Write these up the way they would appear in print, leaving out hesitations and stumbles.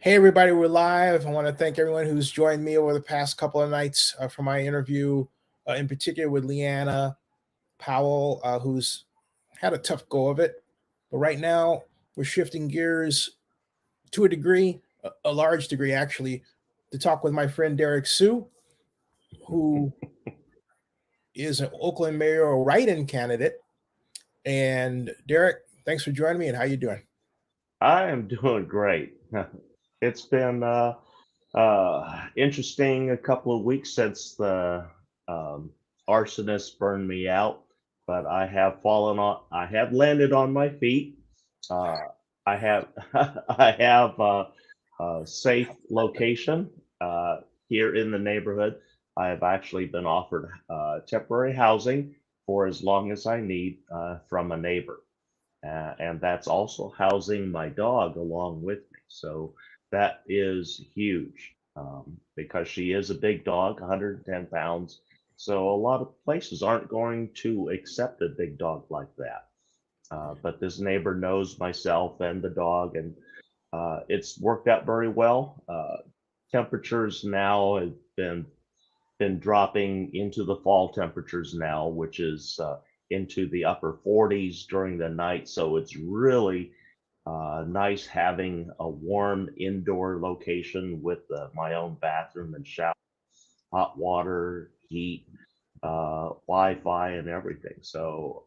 Hey, everybody, we're live. I want to thank everyone who's joined me over the past couple of nights for my interview, in particular with Leanna Powell, who's had a tough go of it. But right now, we're shifting gears to a degree, a large degree actually, to talk with my friend Derek Sue, who is an Oakland mayoral write-in candidate. And Derek, thanks for joining me, and how you doing? I am doing great. It's been interesting a couple of weeks since the um, arsonist burned me out, but I have fallen on. I have landed on my feet. Uh, I have I have a safe location here in the neighborhood. I have actually been offered temporary housing for as long as I need from a neighbor. And that's also housing my dog along with me. So that is huge because she is a big dog, 110 pounds. So a lot of places aren't going to accept a big dog like that. But this neighbor knows myself and the dog, and it's worked out very well. Temperatures now have been dropping into the fall temperatures now, which is into the upper 40s during the night. So it's really nice having a warm indoor location with my own bathroom and shower, hot water, heat, Wi-Fi, and everything. So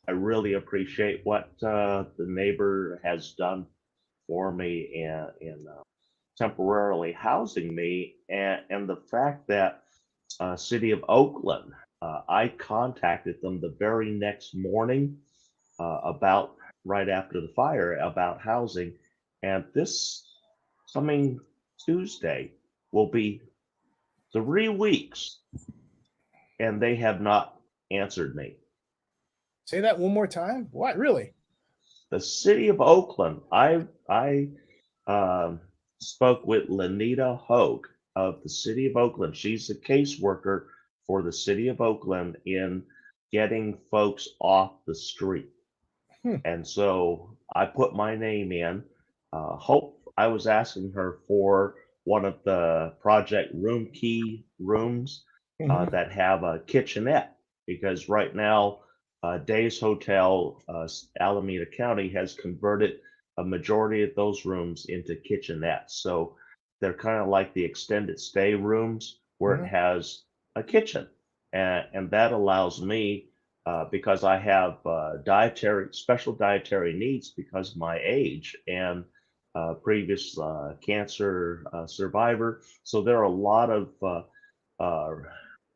I really appreciate what the neighbor has done for me in temporarily housing me, and the fact that City of Oakland, I contacted them the very next morning about right after the fire about housing, and this coming Tuesday will be 3 weeks, and they have not answered me. Say that one more time. What, really? The City of Oakland, I spoke with Lenita Hogue of the City of Oakland. She's a caseworker for the City of Oakland in getting folks off the street. Hmm. And so I put my name in. Hope I was asking her for one of the project room key rooms Mhm. that have a kitchenette because right now Days Hotel, Alameda County has converted a majority of those rooms into kitchenettes. So they're kind of like the extended stay rooms where it Mhm. has a kitchen. And that allows me, because I have special dietary needs because of my age and previous cancer survivor. So there are a lot of uh,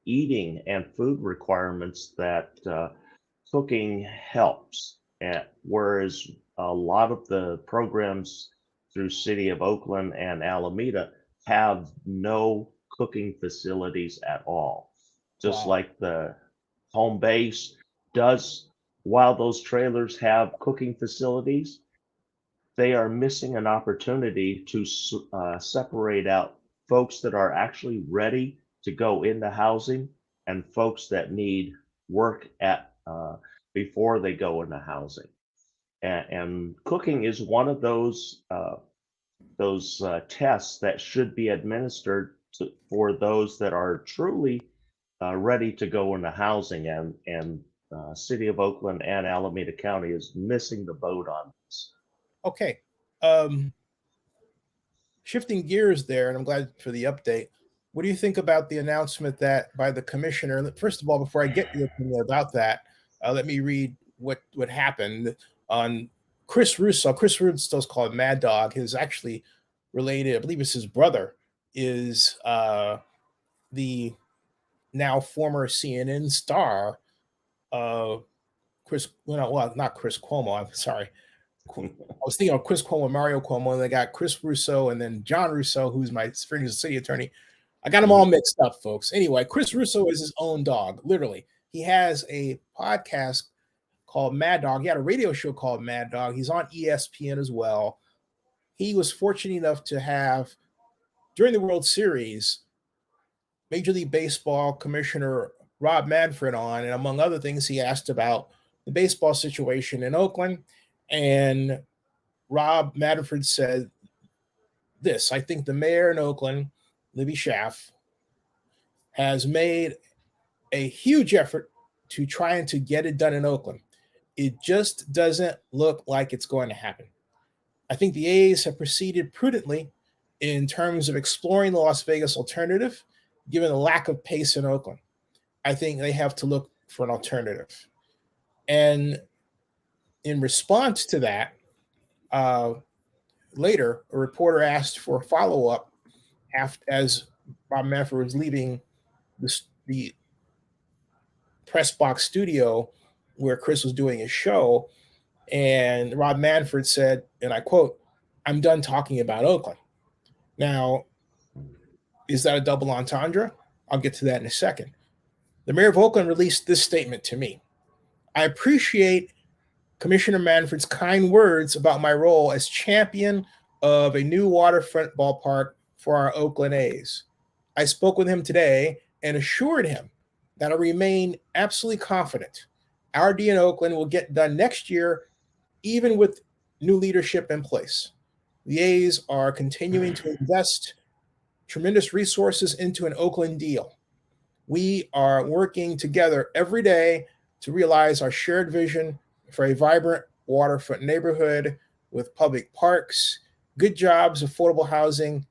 eating and food requirements that cooking helps. And whereas a lot of the programs through City of Oakland and Alameda have no cooking facilities at all. Just Wow. like the home base does, while those trailers have cooking facilities, they are missing an opportunity to separate out folks that are actually ready to go into housing and folks that need work at before they go into housing. And cooking is one of those tests that should be administered for those that are truly ready to go into housing. And City of Oakland and Alameda County is missing the boat on this. Okay. Um, Shifting gears there, and I'm glad for the update. What do you think about the announcement that by the commissioner? First of all, before I get your opinion about that, let me read what happened on Chris Russo. Chris Russo's called Mad Dog. His actually related, I believe it's his brother, is the now former CNN star, uh, Chris. Well, not Chris Cuomo. I'm sorry. I was thinking of Chris Cuomo, Mario Cuomo, and they got Chris Russo and then John Russo, who's my friend, city attorney. I got them all Mhm. mixed up, folks. Anyway, Chris Russo is his own dog, literally. He has a podcast called Mad Dog. He had a radio show called Mad Dog. He's on ESPN as well. He was fortunate enough to have, during the World Series, Major League Baseball Commissioner Rob Manfred on, and among other things, he asked about the baseball situation in Oakland. And Rob Manfred said this. I think the mayor in Oakland, Libby Schaff, has made a huge effort to trying to get it done in Oakland. It just doesn't look like it's going to happen. I think the A's have proceeded prudently in terms of exploring the Las Vegas alternative, given the lack of pace in Oakland. I think they have to look for an alternative. And in response to that, later, a reporter asked for a follow up as Rob Manfred was leaving the press box studio where Chris was doing his show. And Rob Manfred said, and I quote, "I'm done talking about Oakland." Now, is that a double entendre? I'll get to that in a second. The mayor of Oakland released this statement to me. "I appreciate Commissioner Manfred's kind words about my role as champion of a new waterfront ballpark for our Oakland A's. I spoke with him today and assured him that I remain absolutely confident our D in Oakland will get done next year, even with new leadership in place. The A's are continuing to invest tremendous resources into an Oakland deal. We are working together every day to realize our shared vision for a vibrant waterfront neighborhood with public parks, good jobs, affordable housing,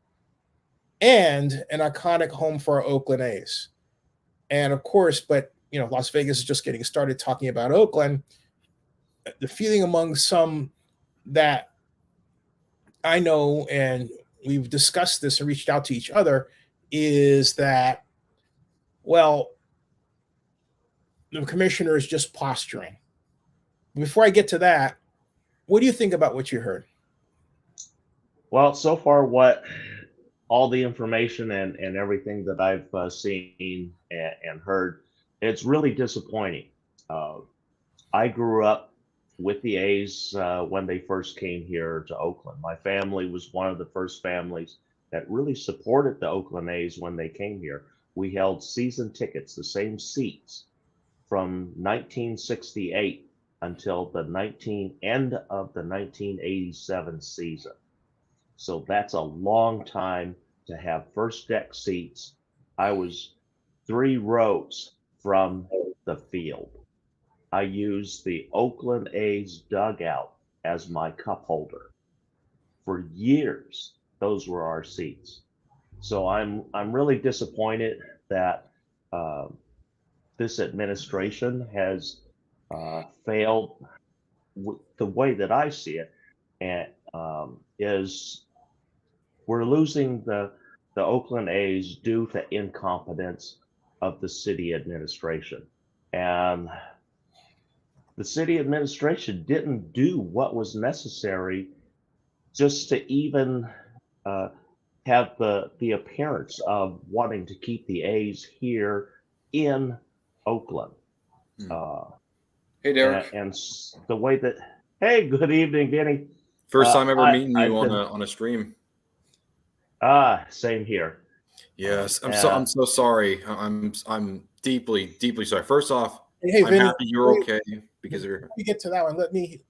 and an iconic home for our Oakland A's." And of course, but Las Vegas is just getting started talking about Oakland. The feeling among some that I know, and we've discussed this and reached out to each other, is that, well, the commissioner is just posturing. Before I get to that, what do you think about what you heard? Well, so far, all the information and everything that I've seen and heard, it's really disappointing. I grew up with the A's when they first came here to Oakland. My family was one of the first families that really supported the Oakland A's when they came here. We held season tickets, the same seats, from 1968 until the end of the 1987 season. So that's a long time to have first deck seats. I was 3 rows from the field. I used the Oakland A's dugout as my cup holder. For years, those were our seats. So I'm really disappointed that this administration has failed. The way that I see it, and is we're losing the Oakland A's due to incompetence of the city administration. And the city administration didn't do what was necessary just to even have the appearance of wanting to keep the A's here in Oakland. Hey, Derek. And the way that, hey, good evening, Vinny. First time ever meeting you on a stream. Same here. Yes, I'm so sorry. I'm deeply sorry. First off, hey, I'm Vinny, happy you're okay because of your. Let me get to that one. Let me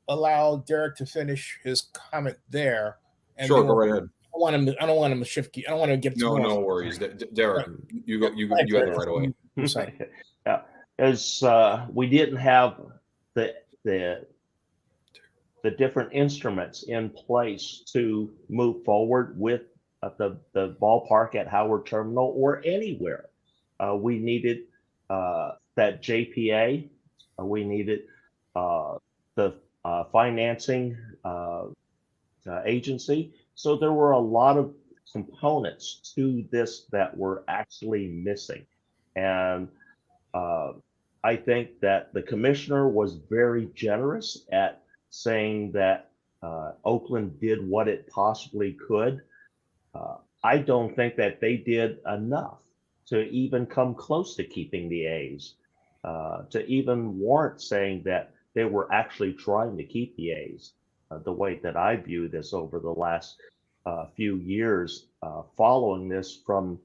allow Derek to finish his comment there. And Sure, go right ahead. I don't want him to shift. I don't want to get to no worries, Derek. You got it right away. Yeah, as we didn't have the different instruments in place to move forward with the ballpark at Howard Terminal or anywhere. We needed that JPA. We needed the financing agency. So there were a lot of components to this that were actually missing. And I think that the commissioner was very generous at saying that Oakland did what it possibly could. I don't think that they did enough to even come close to keeping the A's, to even warrant saying that they were actually trying to keep the A's. The way that I view this over the last few years, following this from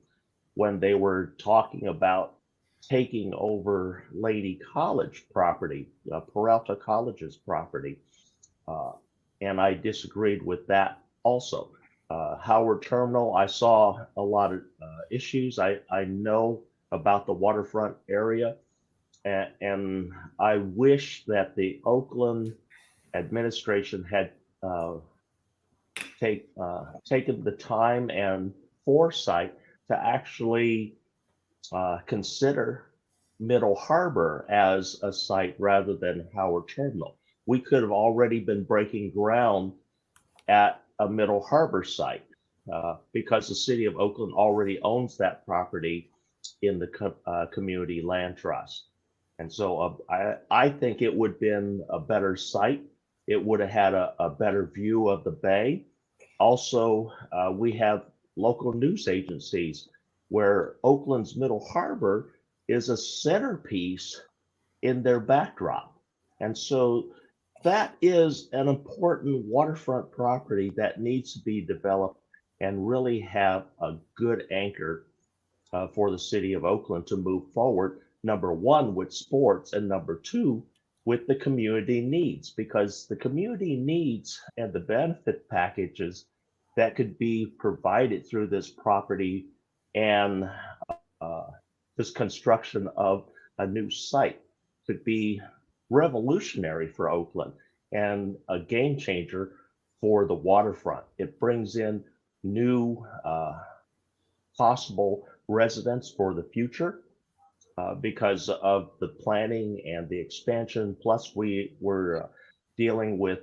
when they were talking about taking over Lady College property, Peralta College's property. And I disagreed with that also. Howard Terminal, I saw a lot of issues. I know about the waterfront area, and I wish that the Oakland administration had taken the time and foresight to actually consider Middle Harbor as a site rather than Howard Terminal. We could have already been breaking ground at a Middle Harbor site because the city of Oakland already owns that property in the community land trust. And so I think it would have been a better site. It would have had a better view of the bay. Also, we have local news agencies where Oakland's Middle Harbor is a centerpiece in their backdrop. And so that is an important waterfront property that needs to be developed and really have a good anchor for the city of Oakland to move forward. Number one, with sports, and number two, with the community needs, because the community needs and the benefit packages that could be provided through this property and this construction of a new site could be revolutionary for Oakland and a game changer for the waterfront. It brings in new possible residents for the future because of the planning and the expansion. Plus, we were dealing with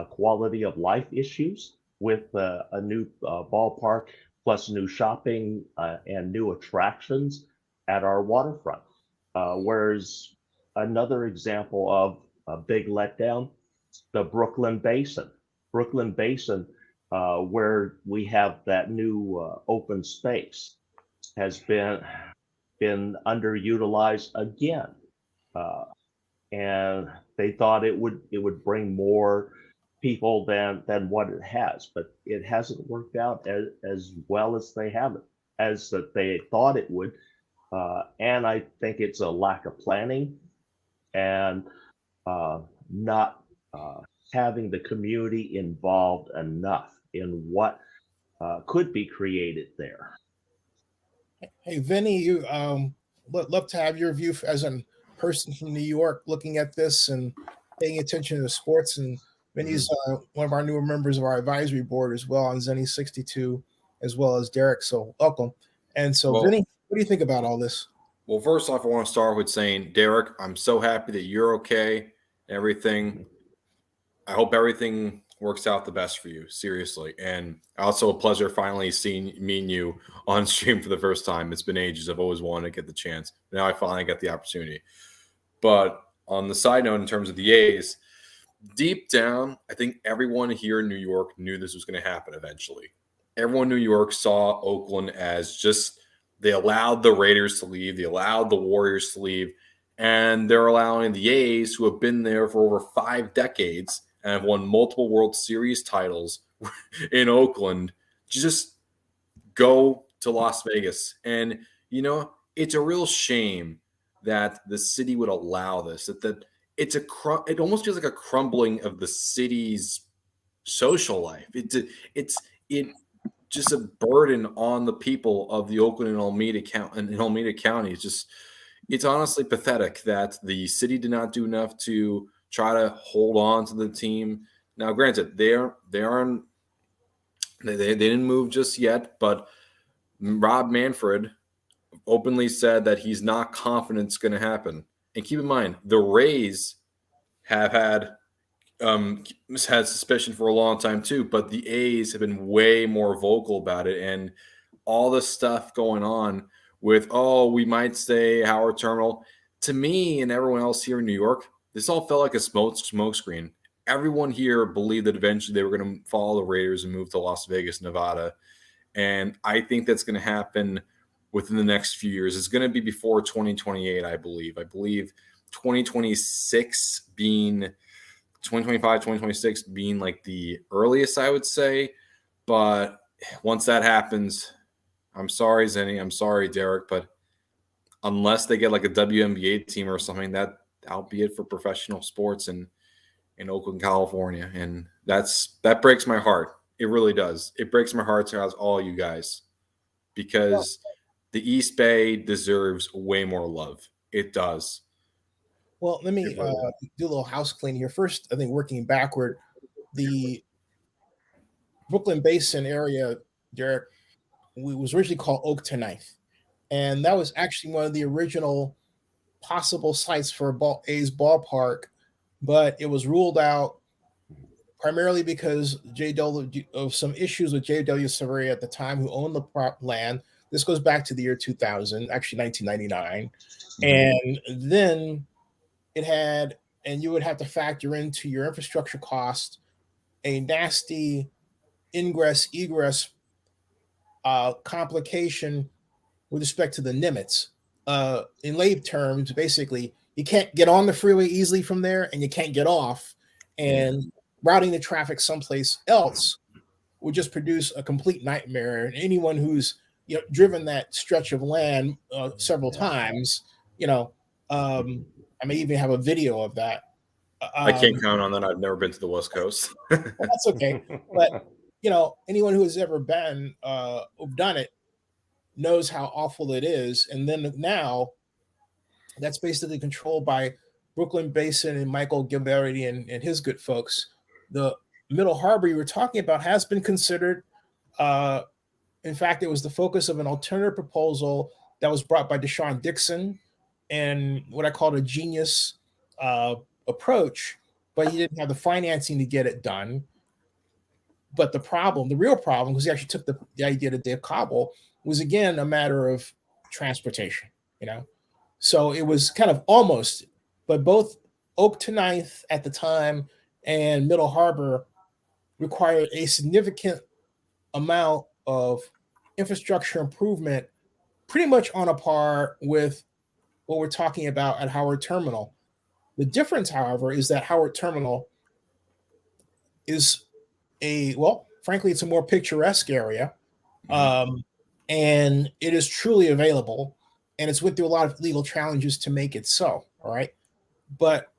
quality of life issues with a new ballpark, plus new shopping and new attractions at our waterfront. Whereas another example of a big letdown, the Brooklyn Basin. Brooklyn Basin, where we have that new open space, has been underutilized again. And they thought it would bring more people than what it has, but it hasn't worked out as well as they thought it would. And I think it's a lack of planning and not having the community involved enough in what could be created there. Hey, Vinny, you love to have your view as a person from New York looking at this and paying attention to sports. And Vinny's one of our newer members of our advisory board as well on Zenny 62, as well as Derek. So welcome. And so, Vinny, what do you think about all this? Well, first off, I want to start with saying, Derek, I'm so happy that you're okay. Everything. I hope everything works out the best for you, seriously. And also a pleasure finally meeting you on stream for the first time. It's been ages. I've always wanted to get the chance. Now I finally got the opportunity. But on the side note, in terms of the A's, deep down, I think everyone here in New York knew this was going to happen eventually. Everyone in New York saw Oakland as just, they allowed the Raiders to leave, they allowed the Warriors to leave, and they're allowing the A's, who have been there for over 5 decades and have won multiple World Series titles in Oakland, just go to Las Vegas. And, you know, it's a real shame that the city would allow this, that it almost feels like a crumbling of the city's social life. It's just a burden on the people of the Oakland and Alameda County. It's honestly pathetic that the city did not do enough to try to hold on to the team. Now, granted, they didn't move just yet, but Rob Manfred openly said that he's not confident it's going to happen. And keep in mind, the Rays have had suspicion for a long time too, but the A's have been way more vocal about it. And all the stuff going on with, we might stay Howard Terminal. To me and everyone else here in New York, this all felt like a smoke screen. Everyone here believed that eventually they were going to follow the Raiders and move to Las Vegas, Nevada. And I think that's going to happen within the next few years. It's going to be before 2028, I believe. I believe 2026 being 2025, 2026 being like the earliest, I would say. But once that happens, I'm sorry, Zenny. I'm sorry, Derek. But unless they get like a WNBA team or something, that'll be it for professional sports in Oakland, California. And that breaks my heart. It really does. It breaks my heart to ask all you guys because the East Bay deserves way more love. It does. Well, let me do a little house cleaning here. First, I think working backward, the Brooklyn Basin area, Derek, was originally called Oak to Ninth. And that was actually one of the original possible sites for A's ballpark, but it was ruled out primarily because of some issues with J.W. Surrey at the time, who owned the land. This goes back to the year 2000, actually 1999. And then and you would have to factor into your infrastructure cost a nasty ingress egress complication with respect to the limits. In lay terms, basically, you can't get on the freeway easily from there, and you can't get off. And routing the traffic someplace else would just produce a complete nightmare. And anyone who's driven that stretch of land several times, I may even have a video of that. I can't count on that. I've never been to the West Coast. Well, that's okay. But anyone who has ever been done it knows how awful it is. And then now that's basically controlled by Brooklyn Basin and Michael Gilberti and his good folks. The Middle Harbor you were talking about has been considered. In fact, it was the focus of an alternative proposal that was brought by Deshaun Dixon and what I called a genius approach, but he didn't have the financing to get it done. But the real problem, because he actually took the idea to Dave Cobble, was again a matter of transportation, So it was kind of almost, but both Oak to Ninth at the time and Middle Harbor required a significant amount of infrastructure improvement, pretty much on a par with what we're talking about at Howard Terminal. The difference, however, is that Howard Terminal is frankly, it's a more picturesque area. And it is truly available, and it's went through a lot of legal challenges to make it so. All right. But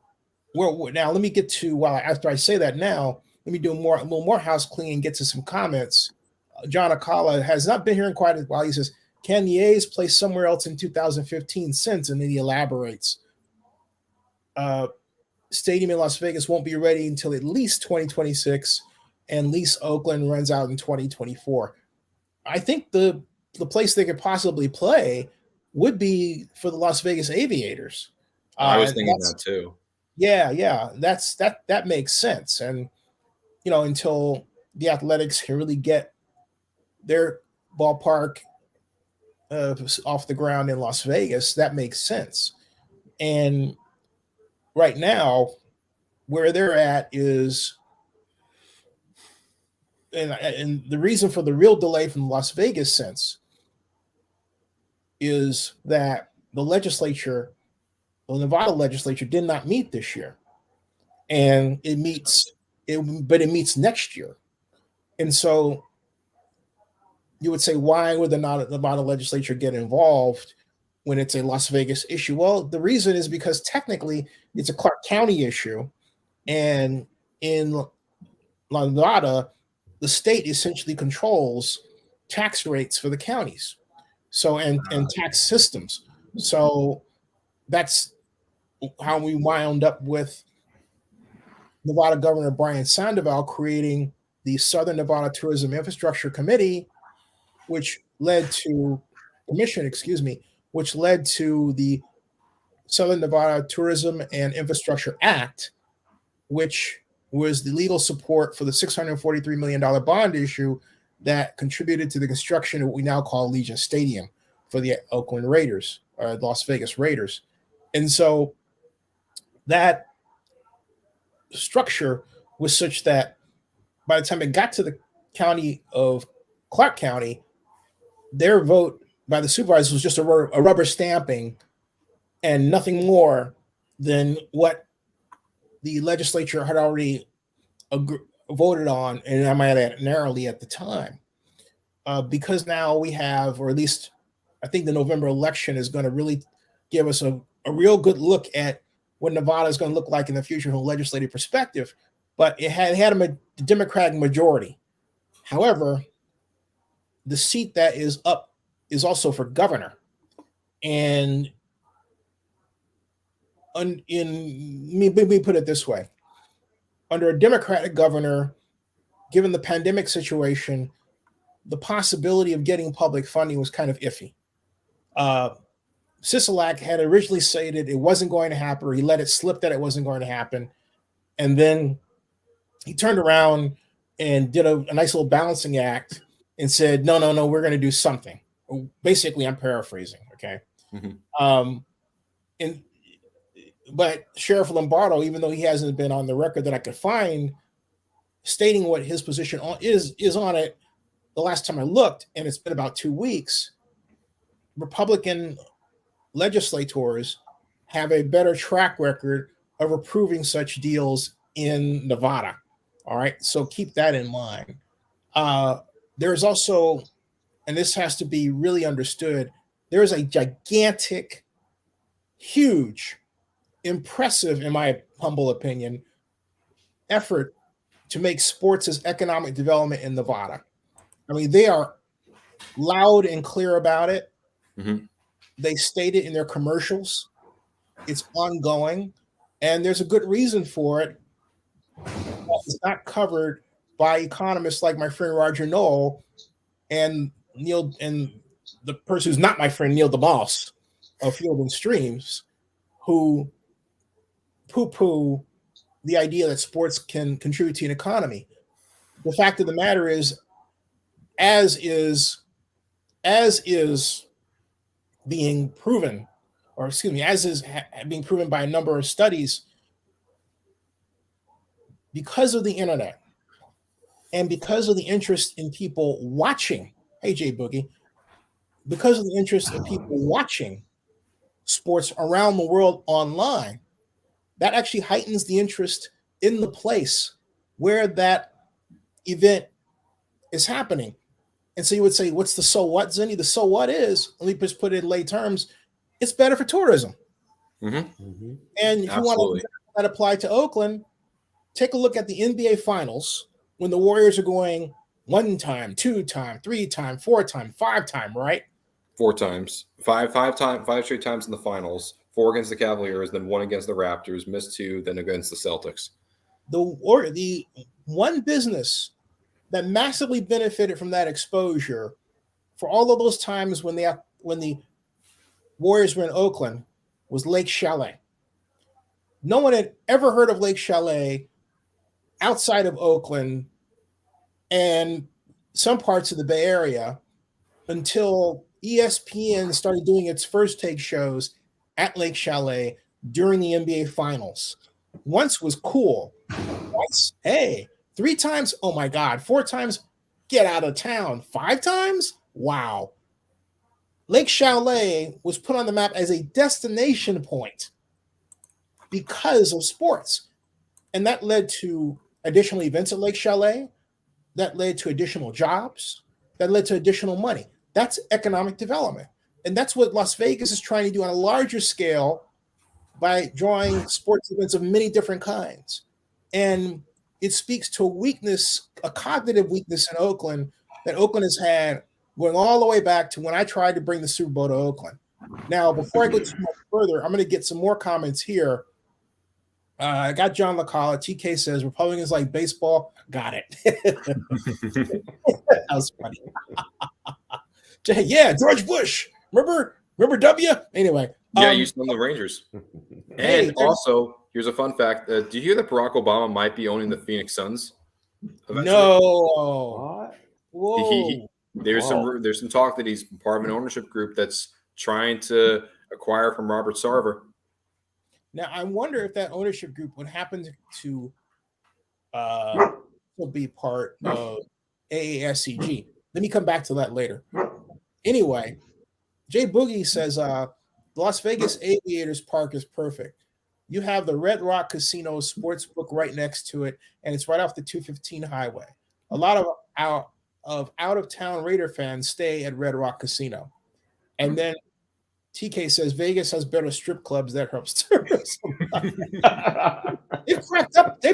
now let me get to, after I say that now, let me do a little more house cleaning and get to some comments. John Akala has not been here in quite a while. He says, can the A's play somewhere else in 2015 since? And then he elaborates. Stadium in Las Vegas won't be ready until at least 2026, and lease Oakland runs out in 2024. I think the place they could possibly play would be for the Las Vegas Aviators. I was thinking that too. Yeah. That makes sense. And, until the Athletics can really get their ballpark off the ground in Las Vegas, that makes sense. And right now, where they're at is, and the reason for the real delay from the Las Vegas sense is that the Nevada legislature did not meet this year, and it meets next year. And so you would say, why would the Nevada legislature get involved when it's a Las Vegas issue? Well, the reason is because technically it's a Clark County issue, and in Nevada, the state essentially controls tax rates for the counties, and tax systems. So that's how we wound up with Nevada Governor Brian Sandoval creating the Southern Nevada Tourism Infrastructure Committee, which led to the Southern Nevada Tourism and Infrastructure Act, which was the legal support for the $643 million bond issue that contributed to the construction of what we now call Allegiant Stadium for the Oakland Raiders, or Las Vegas Raiders. And so that structure was such that by the time it got to the county of Clark County, their vote by the supervisors was just a rubber stamping and nothing more than what the legislature had already voted on, and I might add narrowly at the time. Because now we have, or at least I think the November election is going to really give us a real good look at what Nevada is going to look like in the future from a legislative perspective. But it had a Democratic majority However, the seat that is up is also for governor. And let me put it this way. Under a Democratic governor, given the pandemic situation, the possibility of getting public funding was kind of iffy. Sisolak had originally stated it wasn't going to happen, or he let it slip that it wasn't going to happen. And then he turned around and did a nice little balancing act and said, no, we're going to do something. Basically, I'm paraphrasing, okay? Mm-hmm. But Sheriff Lombardo, even though he hasn't been on the record that I could find, stating what his position is on it, the last time I looked, and it's been about 2 weeks, Republican legislators have a better track record of approving such deals in Nevada. All right, so keep that in mind. There's also, and this has to be really understood, there is a gigantic, huge, impressive, in my humble opinion, effort to make sports as economic development in Nevada. I mean, they are loud and clear about it. Mm-hmm. They state it in their commercials. It's ongoing, and there's a good reason for it. It's not covered by economists like my friend Roger Knoll and Neil, and the person who's not my friend, Neil DeMoss of Field and Streams, who poo-poo the idea that sports can contribute to an economy. The fact of the matter is, as is being proven, or excuse me, as is being proven by a number of studies, because of the internet and because of the interest in people watching, hey Jay Boogie, because of the interest of people watching sports around the world online, that actually heightens the interest in the place where that event is happening. And so you would say, what's the so what, Zinni? The so what is, let me just put it in lay terms, it's better for tourism. Mm-hmm. Mm-hmm. And if you want to that apply to Oakland, take a look at the NBA Finals when the Warriors are going 1 time, 2 time, 3 time, 4 time, 5 time, right? 4 times, 5 straight times in the finals. 4 against the Cavaliers, then 1 against the Raptors, missed 2, then against the Celtics. The one business that massively benefited from that exposure for all of those times when the Warriors were in Oakland was Lake Chalet. No one had ever heard of Lake Chalet outside of Oakland and some parts of the Bay Area until ESPN started doing its first take shows at Lake Chalet during the NBA Finals. Once was cool. Once, hey, 3 times, oh my God. 4 times, get out of town. 5 times, wow. Lake Chalet was put on the map as a destination point because of sports. And that led to additional events at Lake Chalet. That led to additional jobs. That led to additional money. That's economic development. And that's what Las Vegas is trying to do on a larger scale by drawing sports events of many different kinds. And it speaks to a weakness, a cognitive weakness in Oakland that Oakland has had going all the way back to when I tried to bring the Super Bowl to Oakland. Now, before I go too much further, I'm going to get some more comments here. I got John LaCalla. TK says, Republicans like baseball. Got it. That was funny. Yeah, George Bush. Remember W? Anyway. Yeah, you still the Rangers. And also, here's a fun fact. Do you hear that Barack Obama might be owning the Phoenix Suns eventually? No. Whoa. There's some talk that he's part of an ownership group that's trying to acquire from Robert Sarver. Now, I wonder if that ownership group would happen to be part of AASCG. Let me come back to that later. Anyway, Jay Boogie says Las Vegas Aviators Park is perfect. You have the Red Rock Casino Sportsbook right next to it, and it's right off the 215 highway. A lot of out-of-town Raider fans stay at Red Rock Casino. And then TK says Vegas has better strip clubs that helps tourism. They've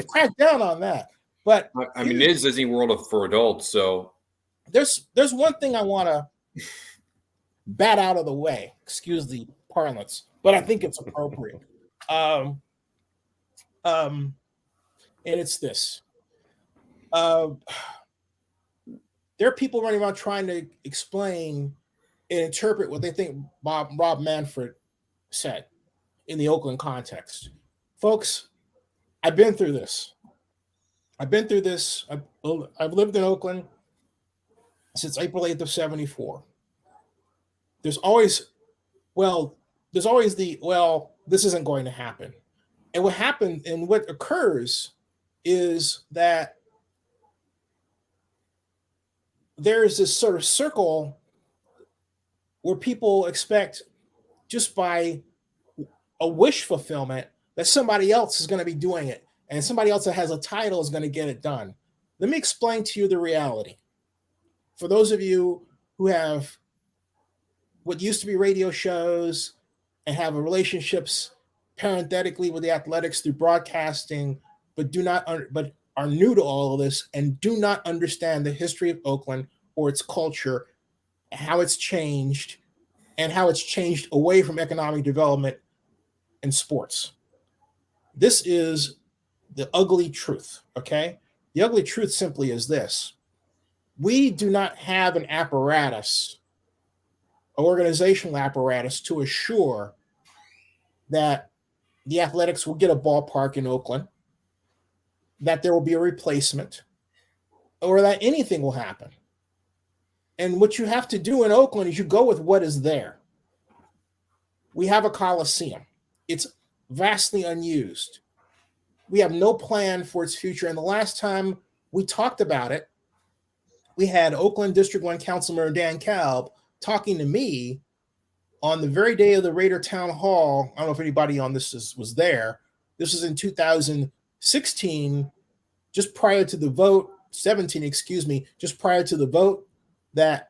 cracked down on that. But I mean, it is Disney World for adults, so there's one thing I want to bat out of the way. Excuse the parlance, but I think it's appropriate. And it's this. There are people running around trying to explain and interpret what they think Rob Manfred said in the Oakland context. Folks, I've been through this. I've lived in Oakland since April 8th of 74. There's always this isn't going to happen. And what occurs is that there's this sort of circle where people expect, just by a wish fulfillment, that somebody else is going to be doing it, and somebody else that has a title is going to get it done. Let me explain to you the reality. For those of you who have what used to be radio shows and have relationships parenthetically with the Athletics through broadcasting, but are new to all of this and do not understand the history of Oakland or its culture, how it's changed, and how it's changed away from economic development and sports. This is the ugly truth, okay? The ugly truth simply is this. We do not have an apparatus, an organizational apparatus, to assure that the Athletics will get a ballpark in Oakland, that there will be a replacement, or that anything will happen. And what you have to do in Oakland is you go with what is there. We have a Coliseum. It's vastly unused. We have no plan for its future. And the last time we talked about it, we had Oakland District 1 Councilman Dan Kalb talking to me on the very day of the Raider Town Hall. I don't know if anybody on this was there. This was in 2016, just prior to the vote, 17, excuse me, just prior to the vote that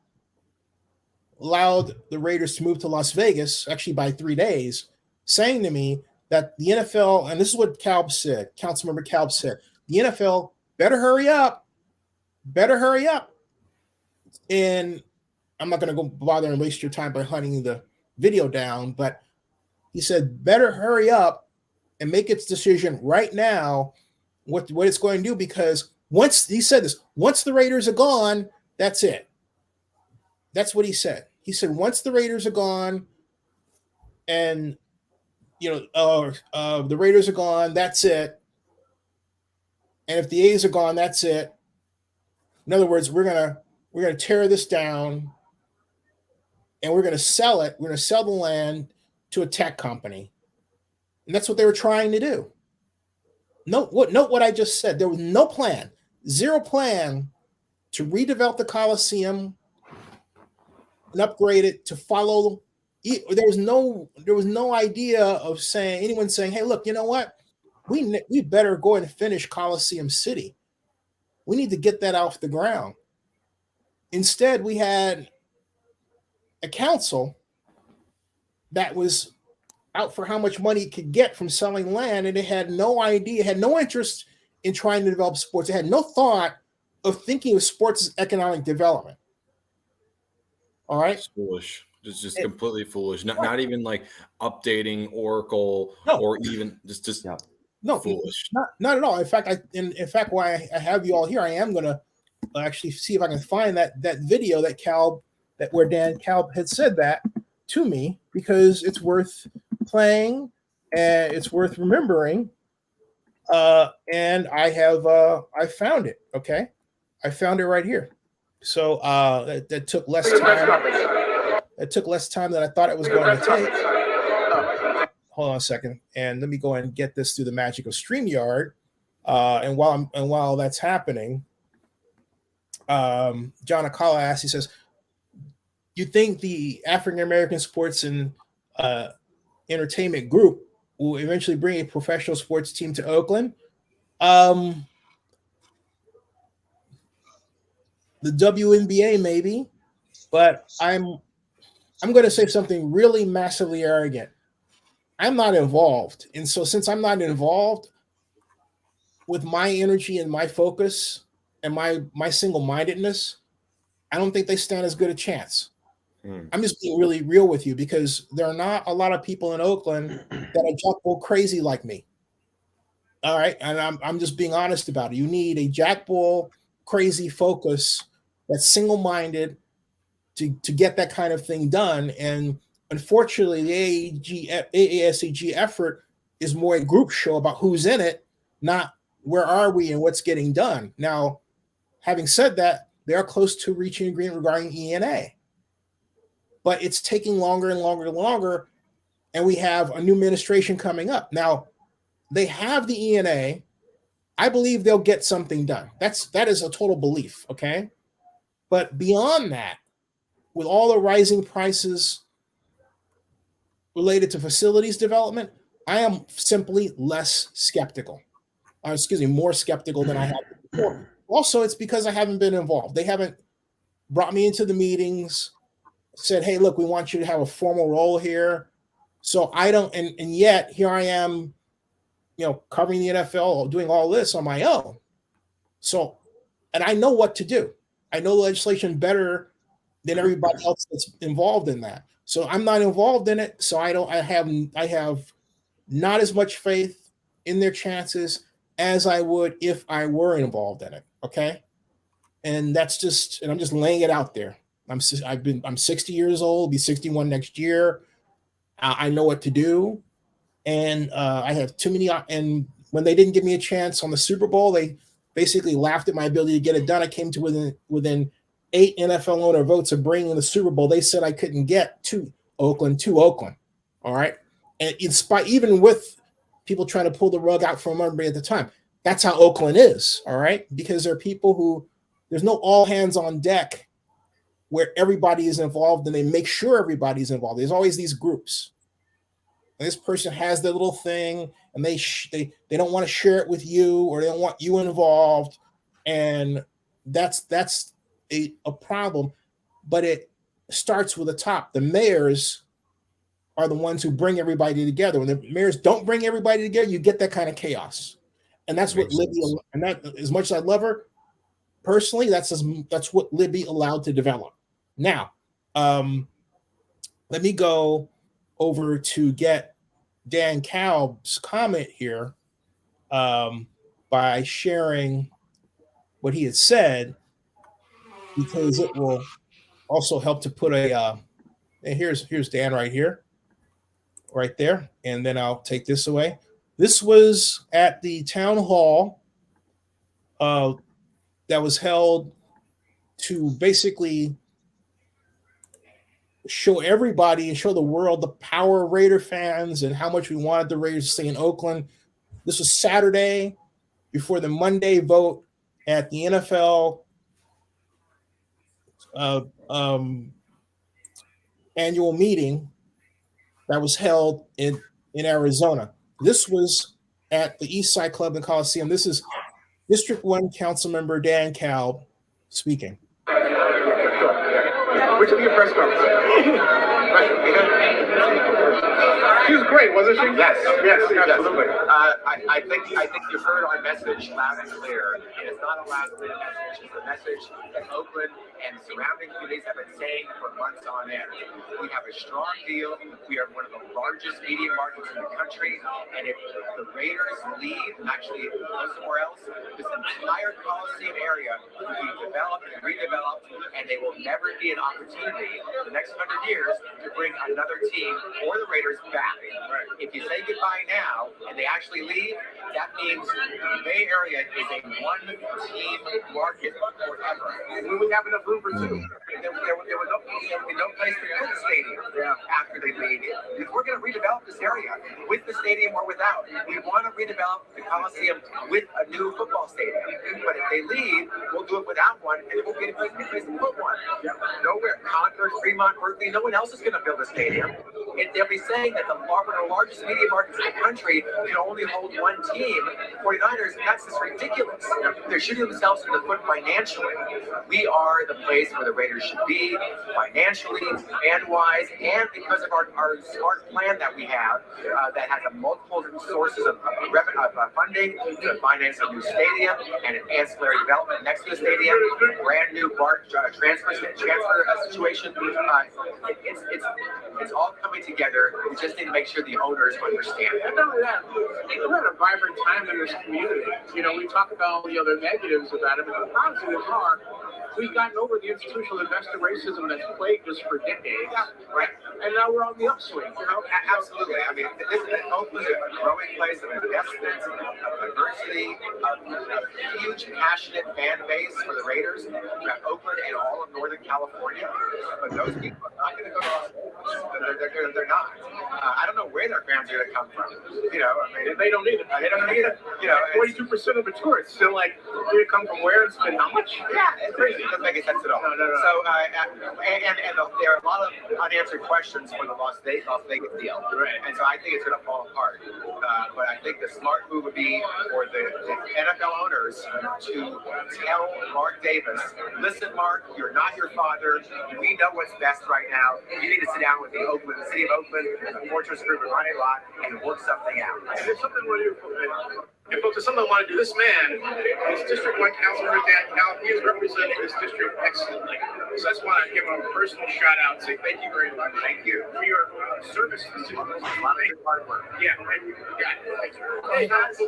allowed the Raiders to move to Las Vegas, actually by 3 days, saying to me that the NFL, and this is what Kalb said, Councilmember Kalb said, the NFL better hurry up. And I'm not going to go bother and waste your time by hunting the video down, but he said, better hurry up and make its decision right now what it's going to do, because once the Raiders are gone, that's it. That's what he said. He said, once the Raiders are gone and, the Raiders are gone, that's it. And if the A's are gone, that's it. In other words, we're going to tear this down and we're going to sell it. We're going to sell the land to a tech company. And that's what they were trying to do. Note what I just said. There was no plan, zero plan to redevelop the Coliseum and upgrade it to follow. There was no idea of anyone saying, hey, look, you know what? We better go and finish Coliseum City. We need to get that off the ground. Instead, we had a council that was out for how much money it could get from selling land, and it had no idea, had no interest in trying to develop sports. It had no thought of thinking of sports as economic development. All right? It's foolish. It's just completely foolish. Not even like updating Oracle or even just no, foolish. Not at all. In fact, why I have you all here, I am going to actually see if I can find that video where Dan Kalb had said that to me, because it's worth playing and it's worth remembering. And I found it. Okay, I found it right here. So that took less time. It took less time than I thought it was going to take. Hold on a second, and let me go and get this through the magic of StreamYard. And while that's happening, John Akala asks, he says, you think the African American Sports and Entertainment Group will eventually bring a professional sports team to Oakland? The WNBA maybe, but I'm going to say something really massively arrogant. I'm not involved, and so since I'm not involved, with my energy and my focus and my single-mindedness, I don't think they stand as good a chance. I'm just being really real with you because there are not a lot of people in Oakland that are jackball crazy like me. All right, and I'm just being honest about it. You need a jackball crazy focus that's single-minded to get that kind of thing done. And unfortunately, the AASEG effort is more a group show about who's in it, not where are we and what's getting done. Now, having said that, they are close to reaching agreement regarding ENA, but it's taking longer and longer and longer. And we have a new administration coming up. Now, they have the ENA. I believe they'll get something done. That is a total belief, okay? But beyond that, with all the rising prices related to facilities development, I am simply less skeptical. More skeptical than I have before. Also, it's because I haven't been involved. They haven't brought me into the meetings, said, hey, look, we want you to have a formal role here. So I don't, and yet here I am, covering the NFL, doing all this on my own. So, and I know what to do. I know legislation better than everybody else that's involved in that. So I'm not involved in it. So I have not as much faith in their chances as I would if I were involved in it. Okay. And I'm just laying it out there. I'm 60 years old, be 61 next year. I know what to do. And I have too many. And when they didn't give me a chance on the Super Bowl, they basically laughed at my ability to get it done. I came to within 8 NFL owner votes of bringing the Super Bowl. They said I couldn't get to Oakland. All right. And even with people trying to pull the rug out from under me at the time, that's how Oakland is. All right. Because there are people who, there's no all hands on deck where everybody is involved and they make sure everybody's involved. There's always these groups. And this person has their little thing and they don't want to share it with you, or they don't want you involved. And that's a problem. But it starts with the top. The mayors are the ones who bring everybody together. When the mayors don't bring everybody together, you get that kind of chaos. And that's what Libby, and that, as much as I love her personally, that's what Libby allowed to develop. Now, let me go over to get Dan Kalb's comment here by sharing what he had said, because it will also help to put and here's Dan right there, and then I'll take this away. This was at the town hall that was held to basically show everybody and show the world the power of Raider fans and how much we wanted the Raiders to stay in Oakland. This was Saturday before the Monday vote at the NFL annual meeting that was held in Arizona. This was at the East Side Club and Coliseum. This is District 1 Council Member Dan Kalb speaking. Which of your press conference? She was great, wasn't she? Yes, absolutely. I think you've heard our message loud and clear. It is not a last-minute message. It's a message that Oakland and surrounding communities have been saying for months on end. We have a strong deal. We are one of the largest media markets in the country, and if the Raiders leave and actually go somewhere else, this entire Coliseum area will be developed and redeveloped, and there will never be an opportunity in the next 100 years to bring another team or the Raiders back. Right. If you say goodbye now and they actually leave, that means the Bay Area is a one-team market forever. And we would have enough room for two. There would be no place to put the stadium after they leave. If we're going to redevelop this area with the stadium or without, we want to redevelop the Coliseum with a new football stadium. But if they leave, we'll do it without one, and it won't be a place to put one. Nowhere, Concord, Fremont, Berkeley, no one else is going to build a stadium. they'll be saying that one of the largest media markets in the country can only hold one team, the 49ers, and that's just ridiculous. They're shooting themselves in the foot financially. We are the place where the Raiders should be, financially, fan-wise, and because of our smart plan that we have that has multiple sources of funding to finance a new stadium and an ancillary development next to the stadium, brand new transfer situation. It's all coming together. We just need to make sure the owners understand. And not only that, we're at a vibrant time in this community. You know, we talk about the negatives about it, but the positives are we've gotten over the institutional investor racism that's plagued us for decades, right? And now we're on the upswing. You know, absolutely. I mean, Oakland is a growing place of investment, of diversity, of a huge, passionate fan base for the Raiders. We have Oakland and all of Northern California, but those people are not going to go to Oakland. They're not. I don't know where their fans are going to come from. You know, I mean, they don't need it. They don't need it. You know, 42% of the tourists still like they come from where and spend how much? Yeah, it's crazy. It doesn't make any sense at all. No. So, and there are a lot of unanswered questions for the Las Vegas deal. Right. And so I think it's going to fall apart. But I think the smart move would be for the NFL owners to tell Mark Davis, listen, Mark, you're not your father. We know what's best right now. You need to sit down with the city of Oakland, the Fortress Group, and Ronnie Lott, and work something out. And there's something where if folks, someone want to do this, man, his district one councilor, Dan Cal, he has represented this district excellently. So I just want to give him a personal shout out and say thank you very much. Thank you for your service to the city. A lot of good hard work. Yeah, thank you. Hey, guys.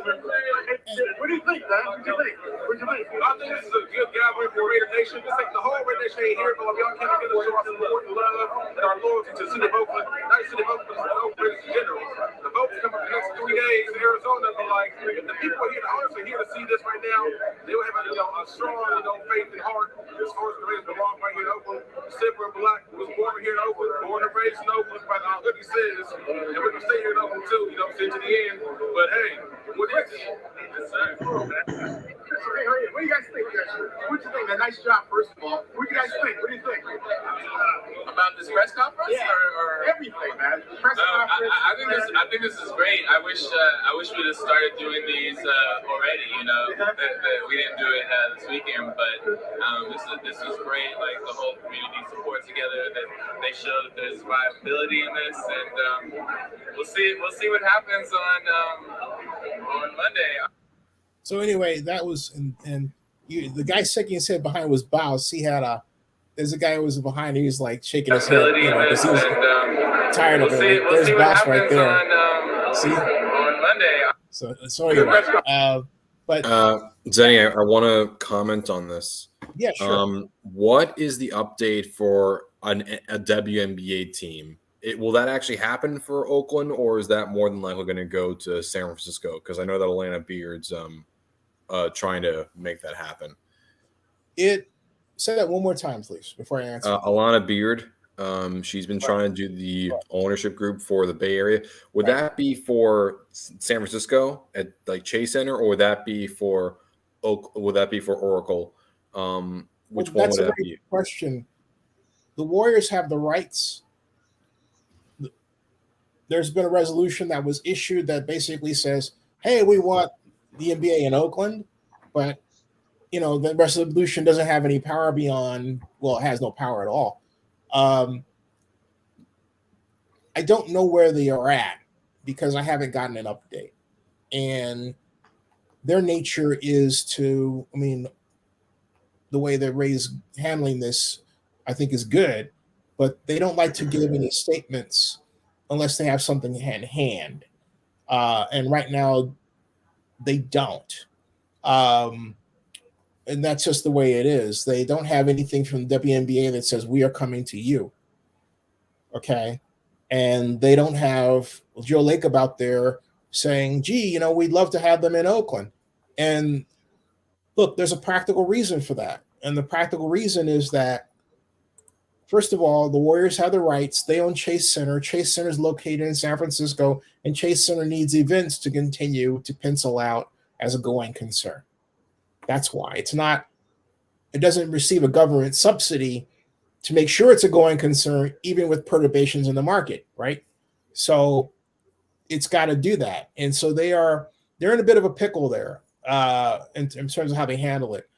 What do you think, man? What do you think? I think this is a good gathering for Raider Nation. This ain't the whole Raider Nation ain't here, but y'all came together to show our support and love and our loyalty to the city of Oakland, not the city of Oakland, but the Oakland Raiders in general. The votes come up in the next 3 days in Arizona, but like, if the people here, the owners are here to see this right now, they will have a strong, faith and heart as far as the Raiders belong right here in Oakland. Silver and black was born here in Oakland, born and raised in Oakland, by the hoodie says, and we're gonna stay here in Oakland too, stay to the end. But hey, what is it? Yes, sir. What do you guys think? What do you think? A nice job, first of all. What do you guys think? What do you think? About this press conference? Yeah, or everything, man. The press conference. I think this is great. I wish we'd have started doing these already. That we didn't do it this weekend, but this is great. Like the whole community support together. That they show that there's viability in this, and we'll see what happens on Monday. So anyway, that was the guy shaking his head behind was Bows. There's a guy who was behind. He was like shaking his head because he was tired of it. There's Bows right there. See on Monday. So anyway, but Zenny, I want to comment on this. Yeah, sure. What is the update for a WNBA team? Will that actually happen for Oakland, or is that more than likely going to go to San Francisco? Because I know that Atlanta Beard's trying to make that happen. Say that one more time, please, before I answer. Alana Beard, she's been trying to do the ownership group for the Bay Area. Would that be for San Francisco at like Chase Center, or would that be for Oracle? Which one would that be? Question. The Warriors have the rights. There's been a resolution that was issued that basically says, hey, we want the NBA in Oakland, but the resolution doesn't have any power beyond, it has no power at all. I don't know where they are at because I haven't gotten an update. And their nature is the way they're handling this, I think is good, but they don't like to give any statements unless they have something in hand. And right now, they don't. And that's just the way it is. They don't have anything from the WNBA that says, we are coming to you. Okay? And they don't have Joe Lacob out there saying, gee, we'd love to have them in Oakland. And look, there's a practical reason for that. And the practical reason is that, first of all, the Warriors have the rights. They own Chase Center. Chase Center is located in San Francisco, and Chase Center needs events to continue to pencil out as a going concern. That's why. It doesn't receive a government subsidy to make sure it's a going concern, even with perturbations in the market, right? So it's got to do that. And so they're in a bit of a pickle there in terms of how they handle it.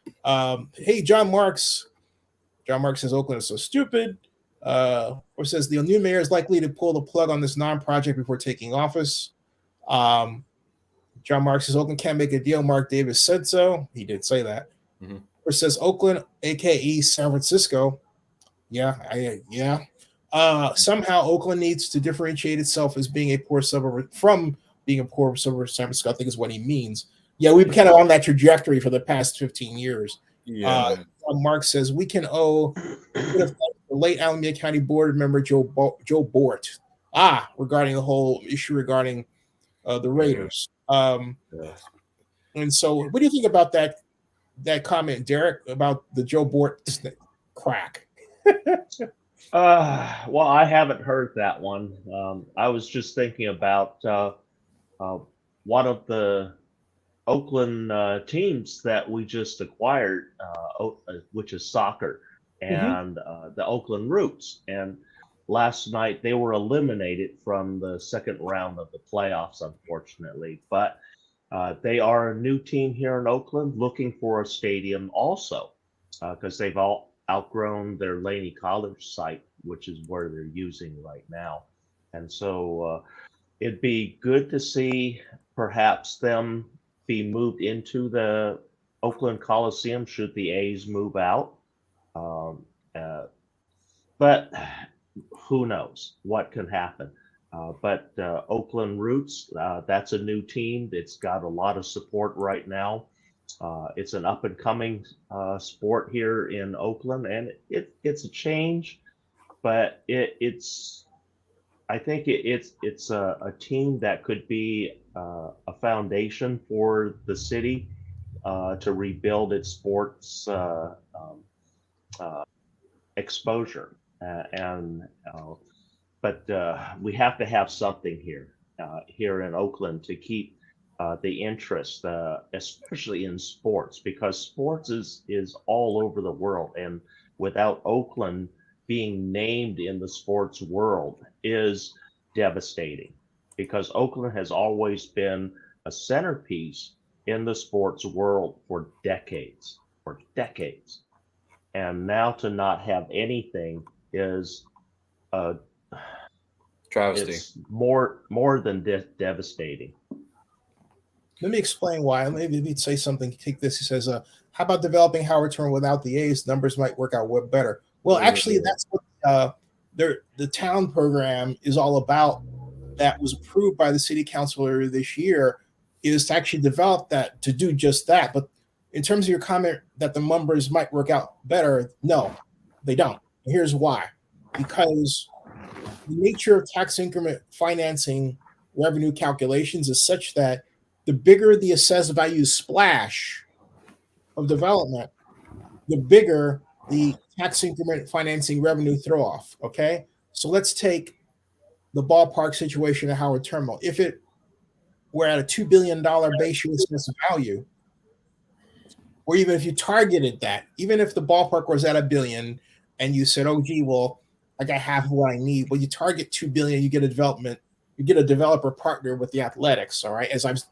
Hey, John Marks says Oakland is so stupid. Or says the new mayor is likely to pull the plug on this non-project before taking office. John Marks says Oakland can't make a deal. Mark Davis said so. He did say that. Mm-hmm. Or says Oakland, aka San Francisco. Yeah. Somehow Oakland needs to differentiate itself as being a poor suburb from being a poor suburb of San Francisco, I think is what he means. Yeah, we've kind of on that trajectory for the past 15 years. Yeah. Mark says we can owe the late Alameda County Board member Joe Bort regarding the whole issue regarding the Raiders. And so, what do you think about that comment, Derek, about the Joe Bort crack? Well, I haven't heard that one. I was just thinking about one of the Oakland teams that we just acquired, which is soccer, and the Oakland Roots. And last night they were eliminated from the second round of the playoffs, unfortunately. But they are a new team here in Oakland looking for a stadium also, because they've all outgrown their Laney College site, which is where they're using right now. And so it'd be good to see perhaps them be moved into the Oakland Coliseum should the A's move out. But who knows what can happen. But Oakland Roots, that's a new team. It's got a lot of support right now. It's an up and coming sport here in Oakland, and it's a change, but I think it's a team that could be a foundation for the city to rebuild its sports exposure, but we have to have something here in Oakland to keep the interest, especially in sports, because sports is all over the world, and without Oakland being named in the sports world is devastating, because Oakland has always been a centerpiece in the sports world for decades. And now to not have anything is travesty. It's more than devastating. Let me explain why. Maybe he'd say something. Take this. He says, how about developing Howard Turner without the A's? Numbers might work out better. Well, actually, that's what the town program is all about. That was approved by the city council earlier this year, is to actually develop that, to do just that. But in terms of your comment that the numbers might work out better, no, they don't. And here's why. Because the nature of tax increment financing revenue calculations is such that the bigger the assessed value splash of development, the bigger the tax increment financing revenue throw off. Okay. So let's take the ballpark situation at Howard Terminal. If it were at a $2 billion base year assessed value, or even if you targeted that, even if the ballpark was at $1 billion and you said, oh, gee, well, I got half of what I need. Well, you target $2 billion, you get a developer partner with the Athletics. All right. As I've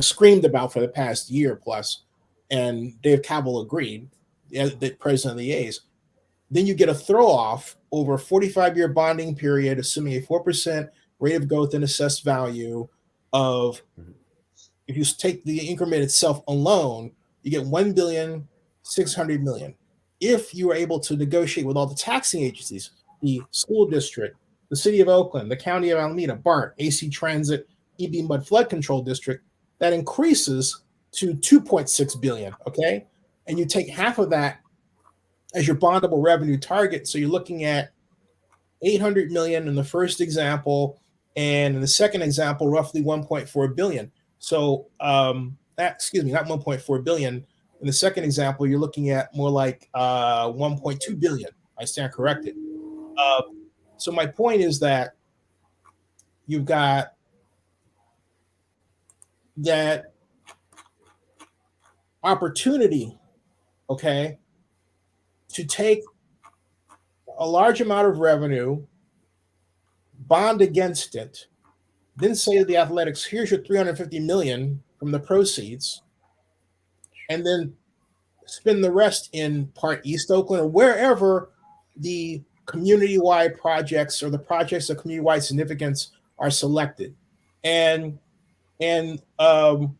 screamed about for the past year plus, and Dave Cabell agreed, the president of the A's. Then you get a throw off over a 45-year bonding period, assuming a 4% rate of growth in assessed value of, if you take the increment itself alone, you get $1.6 billion. If you are able to negotiate with all the taxing agencies, the school district, the city of Oakland, the county of Alameda, BART, AC Transit, EB Mud Flood Control District, that increases to $2.6 billion, okay? And you take half of that as your bondable revenue target. So you're looking at $800 million in the first example, and in the second example, roughly $1.4 billion. So not 1.4 billion. In the second example, you're looking at more like 1.2 billion. I stand corrected. So my point is that you've got that opportunity, okay, to take a large amount of revenue, bond against it, then say to the Athletics, here's your $350 million from the proceeds, and then spend the rest in part East Oakland or wherever the community-wide projects or the projects of community-wide significance are selected. And so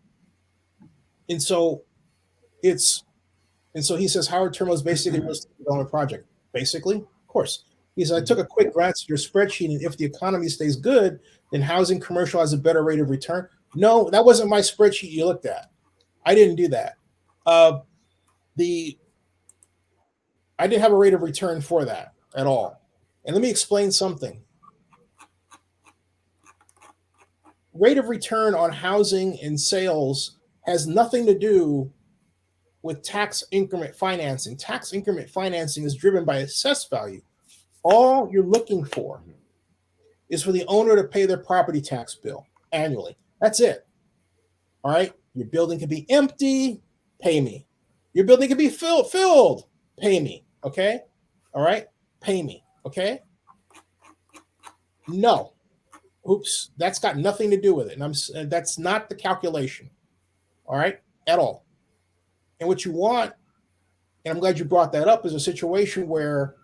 he says Howard Terminal is basically a real estate development project. Basically, of course. He says, I took a quick glance at your spreadsheet, and if the economy stays good, then housing commercial has a better rate of return. No, that wasn't my spreadsheet you looked at. I didn't do that. I didn't have a rate of return for that at all. And let me explain something. Rate of return on housing and sales has nothing to do with tax increment financing. Tax increment financing is driven by assessed value. All you're looking for is for the owner to pay their property tax bill annually. That's it. All right. Your building can be empty, pay me. Your building can be filled, pay me. Okay. All right. Pay me. Okay. No. Oops. That's got nothing to do with it. And that's not the calculation. All right. At all. And what you want, and I'm glad you brought that up, is a situation where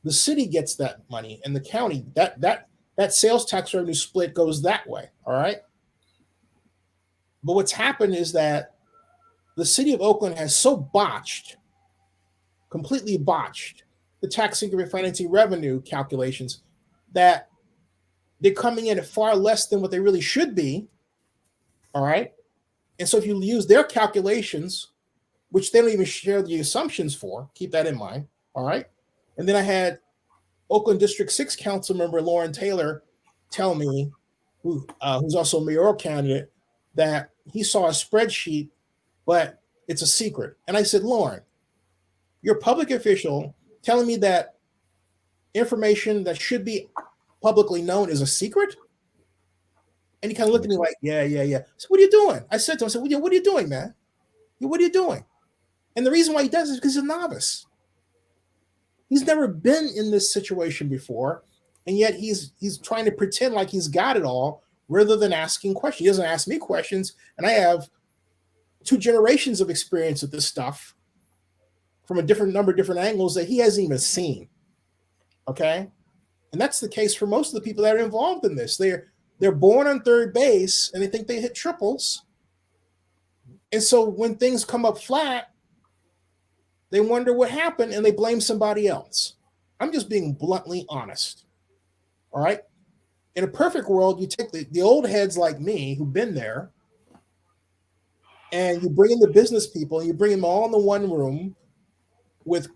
the city gets that money and the county, that sales tax revenue split goes that way. All right. But what's happened is that the city of Oakland has so completely botched the tax increment financing revenue calculations that they're coming in at far less than what they really should be. All right. And so if you use their calculations, which they don't even share the assumptions for, keep that in mind. All right. And then I had Oakland District 6 Council member Lauren Taylor tell me, who's also a mayoral candidate, that he saw a spreadsheet, but it's a secret. And I said, Lauren, you're a public official telling me that information that should be publicly known is a secret? And he kind of looked at me like, yeah. So what are you doing? I said to him, what are you doing, man? What are you doing? And the reason why he does is because he's a novice. He's never been in this situation before, and yet he's trying to pretend like he's got it all rather than asking questions. He doesn't ask me questions, and I have 2 generations of experience with this stuff from a number of different angles that he hasn't even seen. Okay? And that's the case for most of the people that are involved in this. They're born on third base, and they think they hit triples. And so when things come up flat, they wonder what happened, and they blame somebody else. I'm just being bluntly honest. All right? In a perfect world, you take the old heads like me who've been there, and you bring in the business people, and you bring them all in the one room with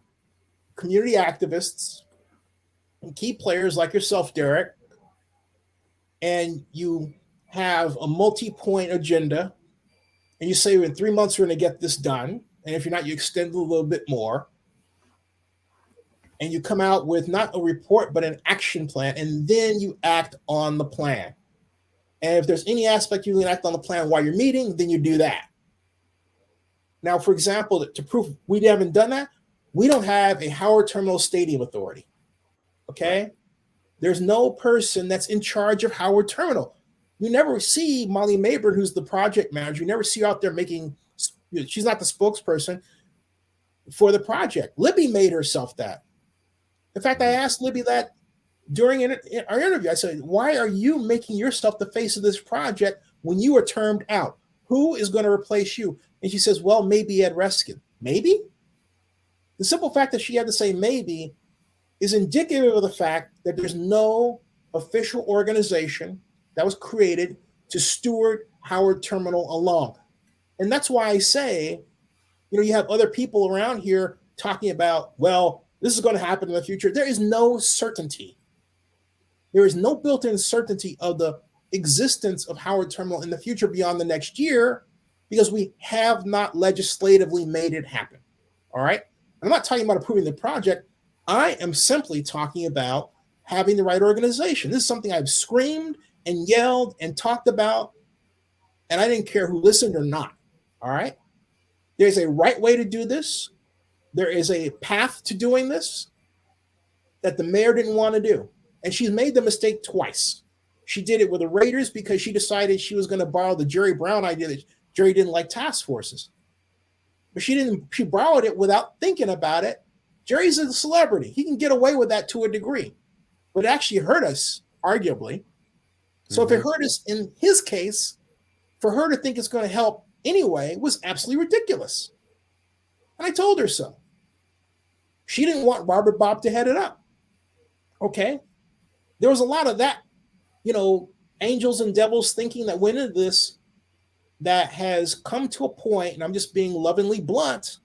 community activists and key players like yourself, Derek, and you have a multi-point agenda, and you say in 3 months we're going to get this done. And if you're not, you extend a little bit more. And you come out with not a report, but an action plan. And then you act on the plan. And if there's any aspect you can act on the plan while you're meeting, then you do that. Now, for example, to prove we haven't done that, we don't have a Howard Terminal Stadium Authority. Okay? There's no person that's in charge of Howard Terminal. You never see Molly Mabry, who's the project manager. You never see her out there she's not the spokesperson for the project. Libby made herself that. In fact, I asked Libby that during our interview. I said, why are you making yourself the face of this project when you are termed out? Who is going to replace you? And she says, well, maybe Ed Reskin. Maybe? The simple fact that she had to say maybe is indicative of the fact that there's no official organization that was created to steward Howard Terminal along. And that's why I say, you have other people around here talking about, well, this is going to happen in the future. There is no certainty. There is no built-in certainty of the existence of Howard Terminal in the future beyond the next year because we have not legislatively made it happen. All right? I'm not talking about approving the project. I am simply talking about having the right organization. This is something I've screamed and yelled and talked about, and I didn't care who listened or not. All right? There's a right way to do this. There is a path to doing this that the mayor didn't want to do. And she's made the mistake twice. She did it with the Raiders because she decided she was going to borrow the Jerry Brown idea that Jerry didn't like task forces. But she borrowed it without thinking about it. Jerry's a celebrity. He can get away with that to a degree. But it actually hurt us, arguably. So if it hurt us in his case, for her to think it's going to help anyway was absolutely ridiculous. And I told her so. She didn't want Robert Bob to head it up. Okay? There was a lot of that, angels and devils thinking that went into this that has come to a point, and I'm just being lovingly blunt,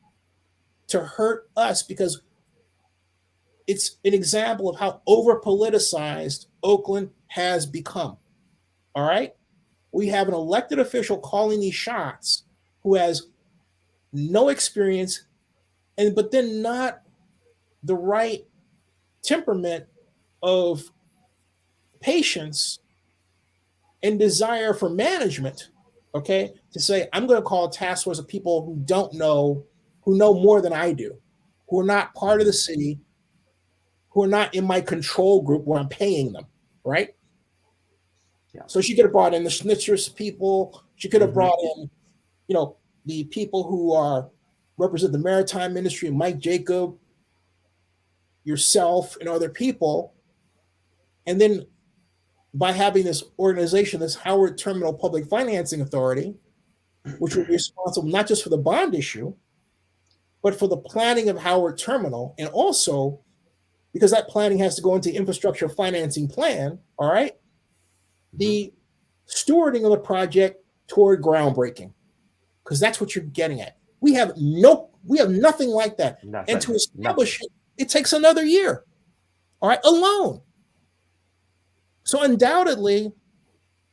to hurt us because it's an example of how over-politicized Oakland has become. All right? We have an elected official calling these shots who has no experience, but then not the right temperament of patience and desire for management, okay, to say, I'm going to call a task force of people who don't know, who know more than I do, who are not part of the city, who are not in my control group where I'm paying them, right? Yeah. So she could have brought in the Schnitzers people. She could have brought in, the people who represent the maritime industry, Mike Jacob, yourself, and other people. And then by having this organization, this Howard Terminal Public Financing Authority, which would be responsible not just for the bond issue, but for the planning of Howard Terminal, and also because that planning has to go into infrastructure financing plan, all right, the stewarding of the project toward groundbreaking, because that's what you're getting at. We have nothing like that. Nothing. And to establish it takes another year, all right, alone. So undoubtedly,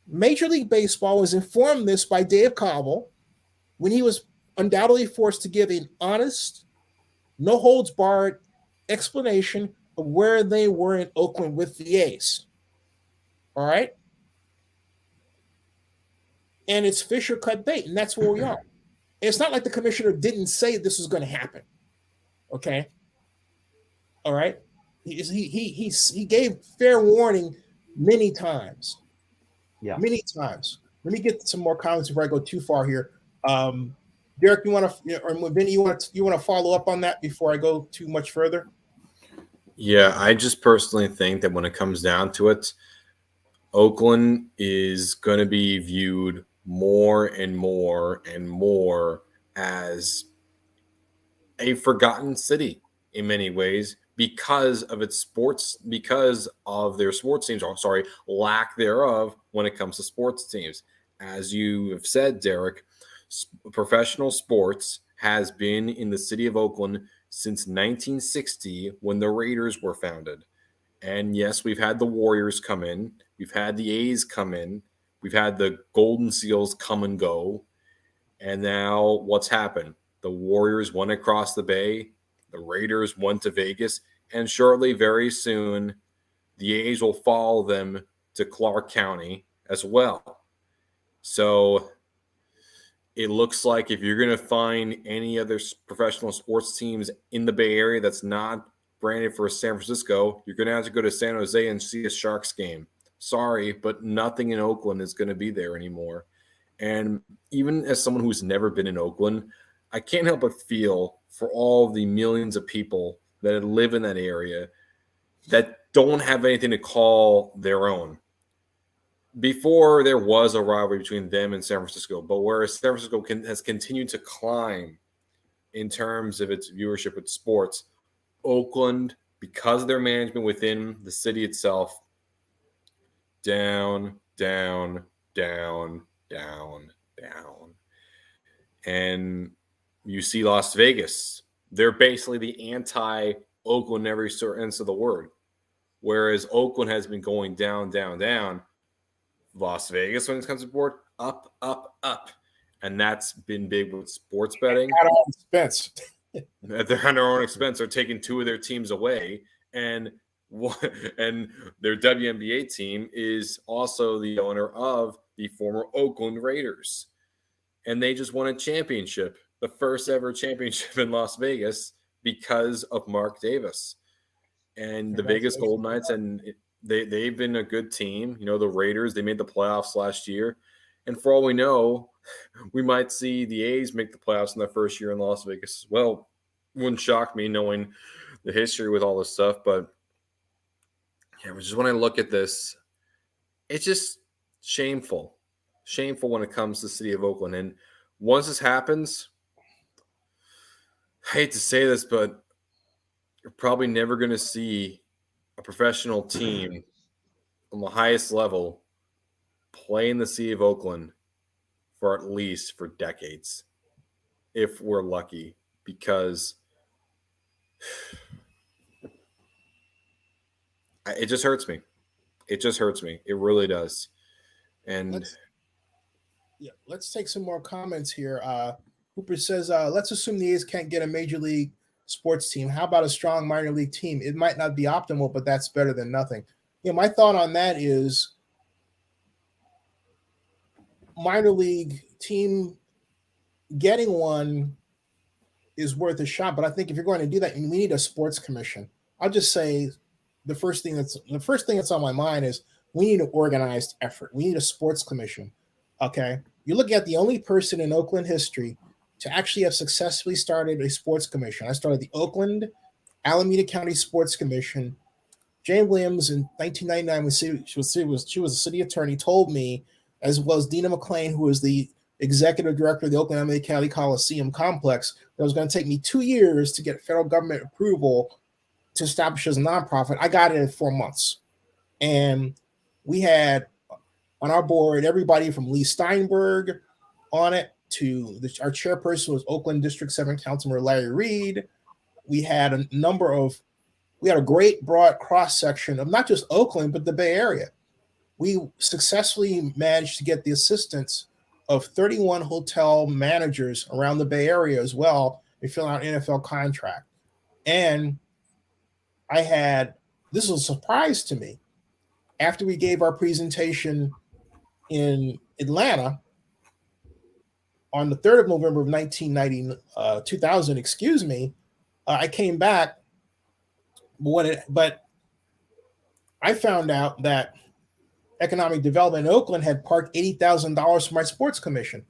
Major League Baseball was informed this by Dave Cobble when he was undoubtedly forced to give an honest, no-holds-barred explanation of where they were in Oakland with the A's. All right? And it's fish or cut bait, and that's where we are. It's not like the commissioner didn't say this was going to happen. Okay? All right? He gave fair warning many times. Yeah. Many times. Let me get some more comments before I go too far here. Derek, you want to, or Vinny, you want to follow up on that before I go too much further? Yeah, I just personally think that when it comes down to it, Oakland is going to be viewed more and more and more as a forgotten city in many ways because of its sports, because of their sports teams, lack thereof when it comes to sports teams. As you have said, Derek, professional sports has been in the city of Oakland since 1960 when the Raiders were founded. And yes, we've had the Warriors come in. We've had the A's come in. We've had the Golden Seals come and go. And now what's happened? The Warriors went across the bay. The Raiders went to Vegas. And shortly, very soon, the A's will follow them to Clark County as well. So it looks like if you're going to find any other professional sports teams in the Bay Area that's not branded for San Francisco, you're going to have to go to San Jose and see a Sharks game. Sorry, but nothing in Oakland is going to be there anymore. And even as someone who's never been in Oakland, I can't help but feel for all the millions of people that live in that area that don't have anything to call their own. Before, there was a rivalry between them and San Francisco, but whereas San Francisco has continued to climb in terms of its viewership with sports, Oakland, because of their management within the city itself, down, down, down, down, down. And you see Las Vegas. They're basically the anti-Oakland in every sense of the word. Whereas Oakland has been going down, down, down. Las Vegas, when it comes to board, up, up, up. And that's been big with sports betting. At our own expense. At their own expense, they're taking two of their teams away. And their WNBA team is also the owner of the former Oakland Raiders. And they just won a championship, the first ever championship in Las Vegas because of Mark Davis. And the Vegas Golden Knights and they've been a good team. You know, the Raiders, they made the playoffs last year. And for all we know, we might see the A's make the playoffs in their first year in Las Vegas as well. Wouldn't shock me knowing the history with all this stuff. But yeah, just when I look at this, it's just shameful. Shameful when it comes to the city of Oakland. And once this happens, I hate to say this, but you're probably never going to see a professional team on the highest level play in the city of Oakland for at least for decades, if we're lucky, because it just hurts me. It just hurts me. It really does. And let's take some more comments here. Hooper says, let's assume the A's can't get a major league sports team. How about a strong minor league team? It might not be optimal, but that's better than nothing. My thought on that is minor league team getting one is worth a shot, but I think if you're going to do that, we need a sports commission. I'll just say the first thing that's on my mind is we need an organized effort. We need a sports commission. Okay, you're looking at the only person in Oakland history to actually have successfully started a sports commission. I started the Oakland Alameda County Sports Commission. Jane Williams in 1999, when she was a city attorney, told me, as well as Dina McClain, who was the executive director of the Oakland Alameda County Coliseum Complex, that it was going to take me 2 years to get federal government approval to establish as a nonprofit. I got it in 4 months. And we had on our board everybody from Lee Steinberg on it to our chairperson was Oakland District 7 Councilman Larry Reed. We had a great broad cross-section of not just Oakland, but the Bay Area. We successfully managed to get the assistance of 31 hotel managers around the Bay Area as well in filling out an NFL contract. And this was a surprise to me. After we gave our presentation in Atlanta on the 3rd of November of 2000, I came back, but I found out that Economic Development in Oakland had parked $80,000 for my sports commission,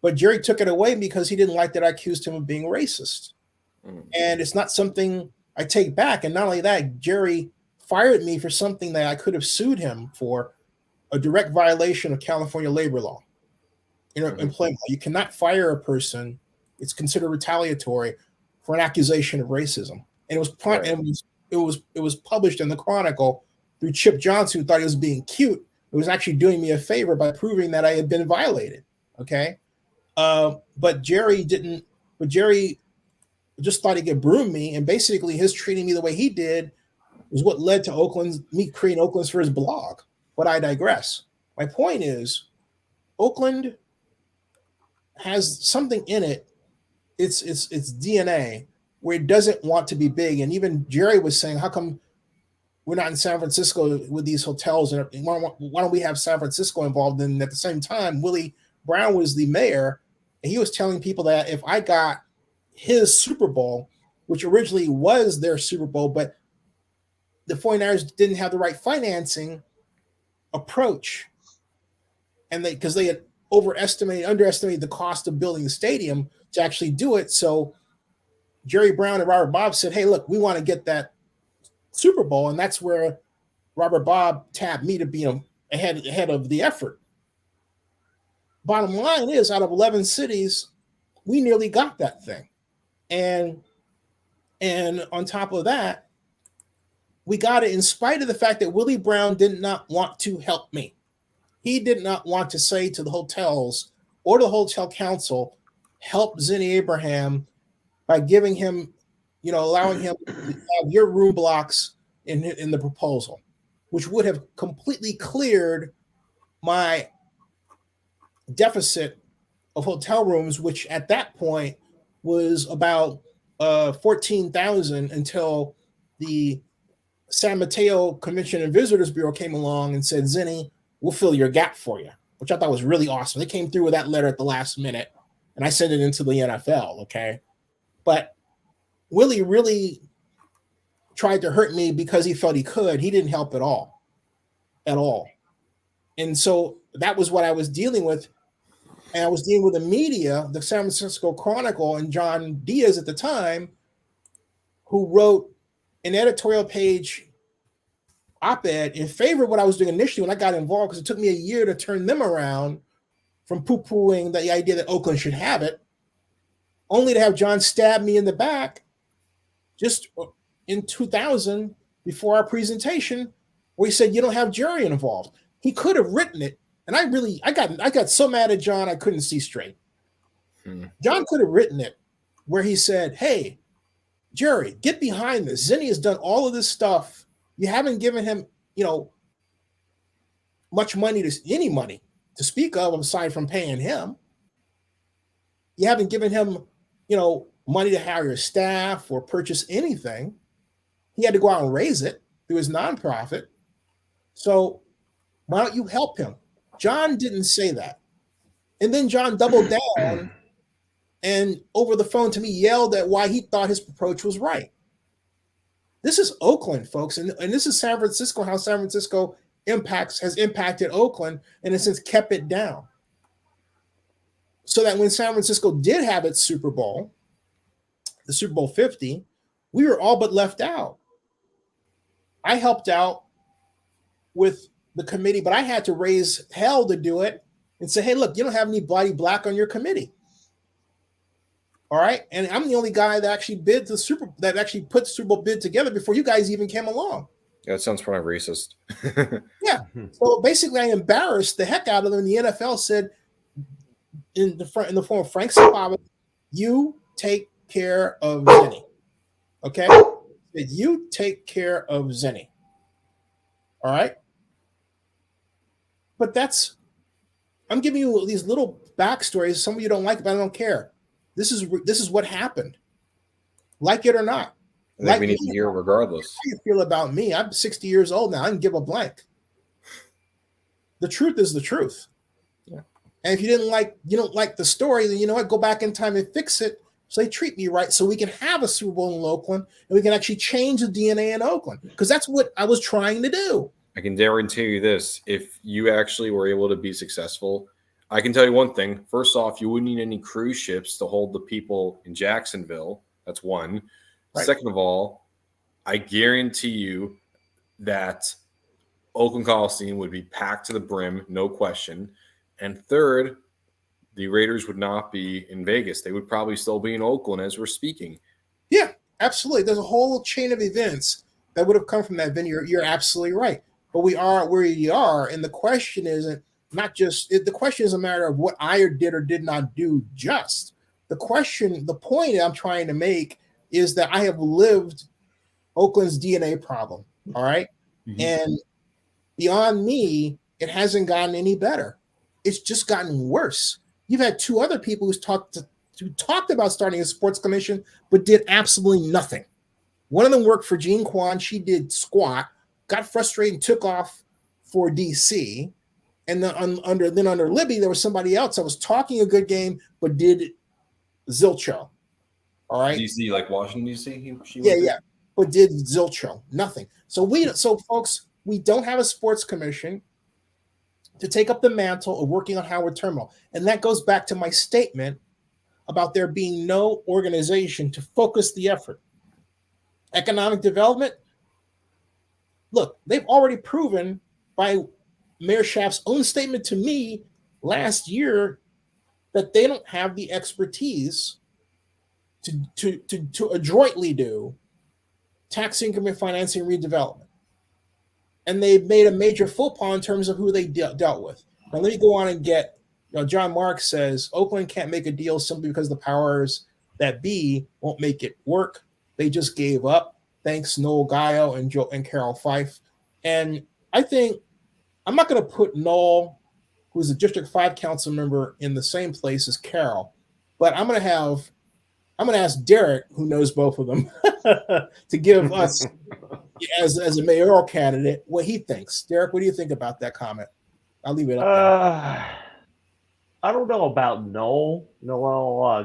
but Jerry took it away because he didn't like that I accused him of being racist. And it's not something I take back. And not only that, Jerry fired me for something that I could have sued him for, a direct violation of California labor law. Employment law. You cannot fire a person. It's considered retaliatory for an accusation of racism. And it was published in the Chronicle through Chip Johnson, who thought he was being cute. It was actually doing me a favor by proving that I had been violated. Okay. But Jerry just thought he could broom me. And basically his treating me the way he did was what led to me creating Oakland's first blog. But I digress. My point is, Oakland has something in it. It's DNA where it doesn't want to be big. And even Jerry was saying, how come we're not in San Francisco with these hotels? And why don't we have San Francisco involved? And at the same time, Willie Brown was the mayor, and he was telling people that if I got his Super Bowl, which originally was their Super Bowl, but the 49ers didn't have the right financing approach, and because they had underestimated the cost of building the stadium to actually do it. So Jerry Brown and Robert Bob said, hey, look, we want to get that Super Bowl. And that's where Robert Bob tapped me to be ahead of the effort. Bottom line is, out of 11 cities, we nearly got that thing. And on top of that, we got it in spite of the fact that Willie Brown did not want to help me. He did not want to say to the hotels or the hotel council, help Zinni Abraham by giving him, allowing him to have your room blocks in the proposal, which would have completely cleared my deficit of hotel rooms, which at that point was about 14,000 until the San Mateo Convention and Visitors Bureau came along and said, Zinni, we'll fill your gap for you, which I thought was really awesome. They came through with that letter at the last minute, and I sent it into the NFL, okay? But Willie really tried to hurt me because he felt he could. He didn't help at all. at all. And so that was what I was dealing with. And I was dealing with the media, the San Francisco Chronicle, and John Diaz at the time, who wrote an editorial page op-ed in favor of what I was doing initially when I got involved, because it took me a year to turn them around from poo-pooing the idea that Oakland should have it, only to have John stab me in the back just in 2000 before our presentation, where he said, you don't have jury involved. He could have written it. And I got so mad at John, I couldn't see straight. John could have written it where he said, hey, jury, get behind this. Zinni has done all of this stuff. You haven't given him, much money, any money to speak of aside from paying him. You haven't given him, money to hire your staff or purchase anything. He had to go out and raise it through his nonprofit. So why don't you help him? John didn't say that. And then John doubled down and over the phone to me yelled at why he thought his approach was right. This is Oakland, folks. And this is San Francisco, how San Francisco has impacted Oakland and has since kept it down. So that when San Francisco did have its Super Bowl, the Super Bowl 50, we were all but left out. I helped out with the committee, but I had to raise hell to do it and say, hey, look, you don't have anybody black on your committee. All right. And I'm the only guy that actually put the Super Bowl bid together before you guys even came along. Yeah, that sounds probably racist. Yeah. So basically I embarrassed the heck out of them. The NFL said in the form of Frank Sababa, you take care of Zinni. Okay. You take care of Zinni. All right. But I'm giving you these little backstories. Some of you don't like it, but I don't care. This is what happened. Like it or not. I think we need to hear regardless. How you feel about me? I'm 60 years old now. I can give a blank. The truth is the truth. Yeah. And if you don't like the story, then you know what? Go back in time and fix it so they treat me right, so we can have a Super Bowl in Oakland and we can actually change the DNA in Oakland, because that's what I was trying to do. I can guarantee you this: if you actually were able to be successful, I can tell you one thing. First off, you wouldn't need any cruise ships to hold the people in Jacksonville. That's one. Right. Second of all, I guarantee you that Oakland Coliseum would be packed to the brim, no question. And third, the Raiders would not be in Vegas. They would probably still be in Oakland as we're speaking. Yeah, absolutely. There's a whole chain of events that would have come from that venue. You're absolutely right. But we are where you are, and the question isn't the question is a matter of what I did or did not do just. The point I'm trying to make is that I have lived Oakland's DNA problem, all right? Mm-hmm. And beyond me, it hasn't gotten any better. It's just gotten worse. You've had two other people who talked about starting a sports commission, but did absolutely nothing. One of them worked for Jean Quan. She did squat, got frustrated, and took off for DC. And then under Libby, there was somebody else that was talking a good game, but did zilcho. All right. DC, like Washington, D.C.? Yeah. But did zilcho. Nothing. So folks, we don't have a sports commission to take up the mantle of working on Howard Terminal. And that goes back to my statement about there being no organization to focus the effort. Economic development, look, they've already proven by Mayor Schaaf's own statement to me last year that they don't have the expertise to adroitly do tax income and financing redevelopment. And they've made a major faux pas in terms of who they dealt with. Now, let me go on and get, John Marks says, Oakland can't make a deal simply because the powers that be won't make it work. They just gave up. Thanks, Noel Gallo and Carol Fife. And I think I'm not going to put Noel, who's a District 5 council member, in the same place as Carol, but I'm going to ask Derek, who knows both of them, to give us, as a mayoral candidate, what he thinks. Derek, what do you think about that comment? I'll leave it up there. I don't know about Noel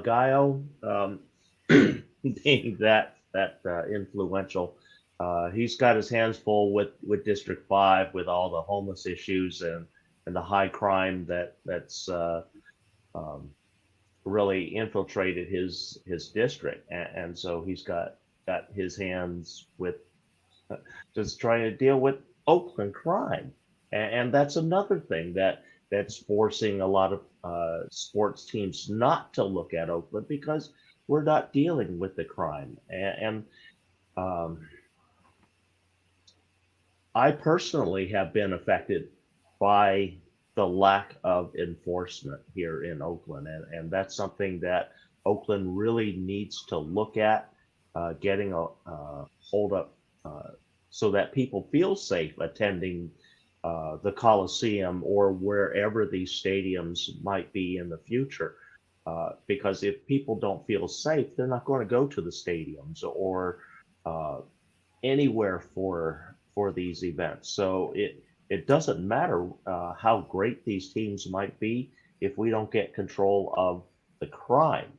Gallo being that influential. He's got his hands full with District 5, with all the homeless issues and the high crime that's really infiltrated his district, and so he's got his hands with just trying to deal with Oakland crime, and that's another thing that's forcing a lot of sports teams not to look at Oakland, because we're not dealing with the crime. And I personally have been affected by the lack of enforcement here in Oakland, and that's something that Oakland really needs to look at, getting a hold up, so that people feel safe attending the Coliseum or wherever these stadiums might be in the future. Because if people don't feel safe, they're not going to go to the stadiums or anywhere for these events. So it doesn't matter how great these teams might be if we don't get control of the crime.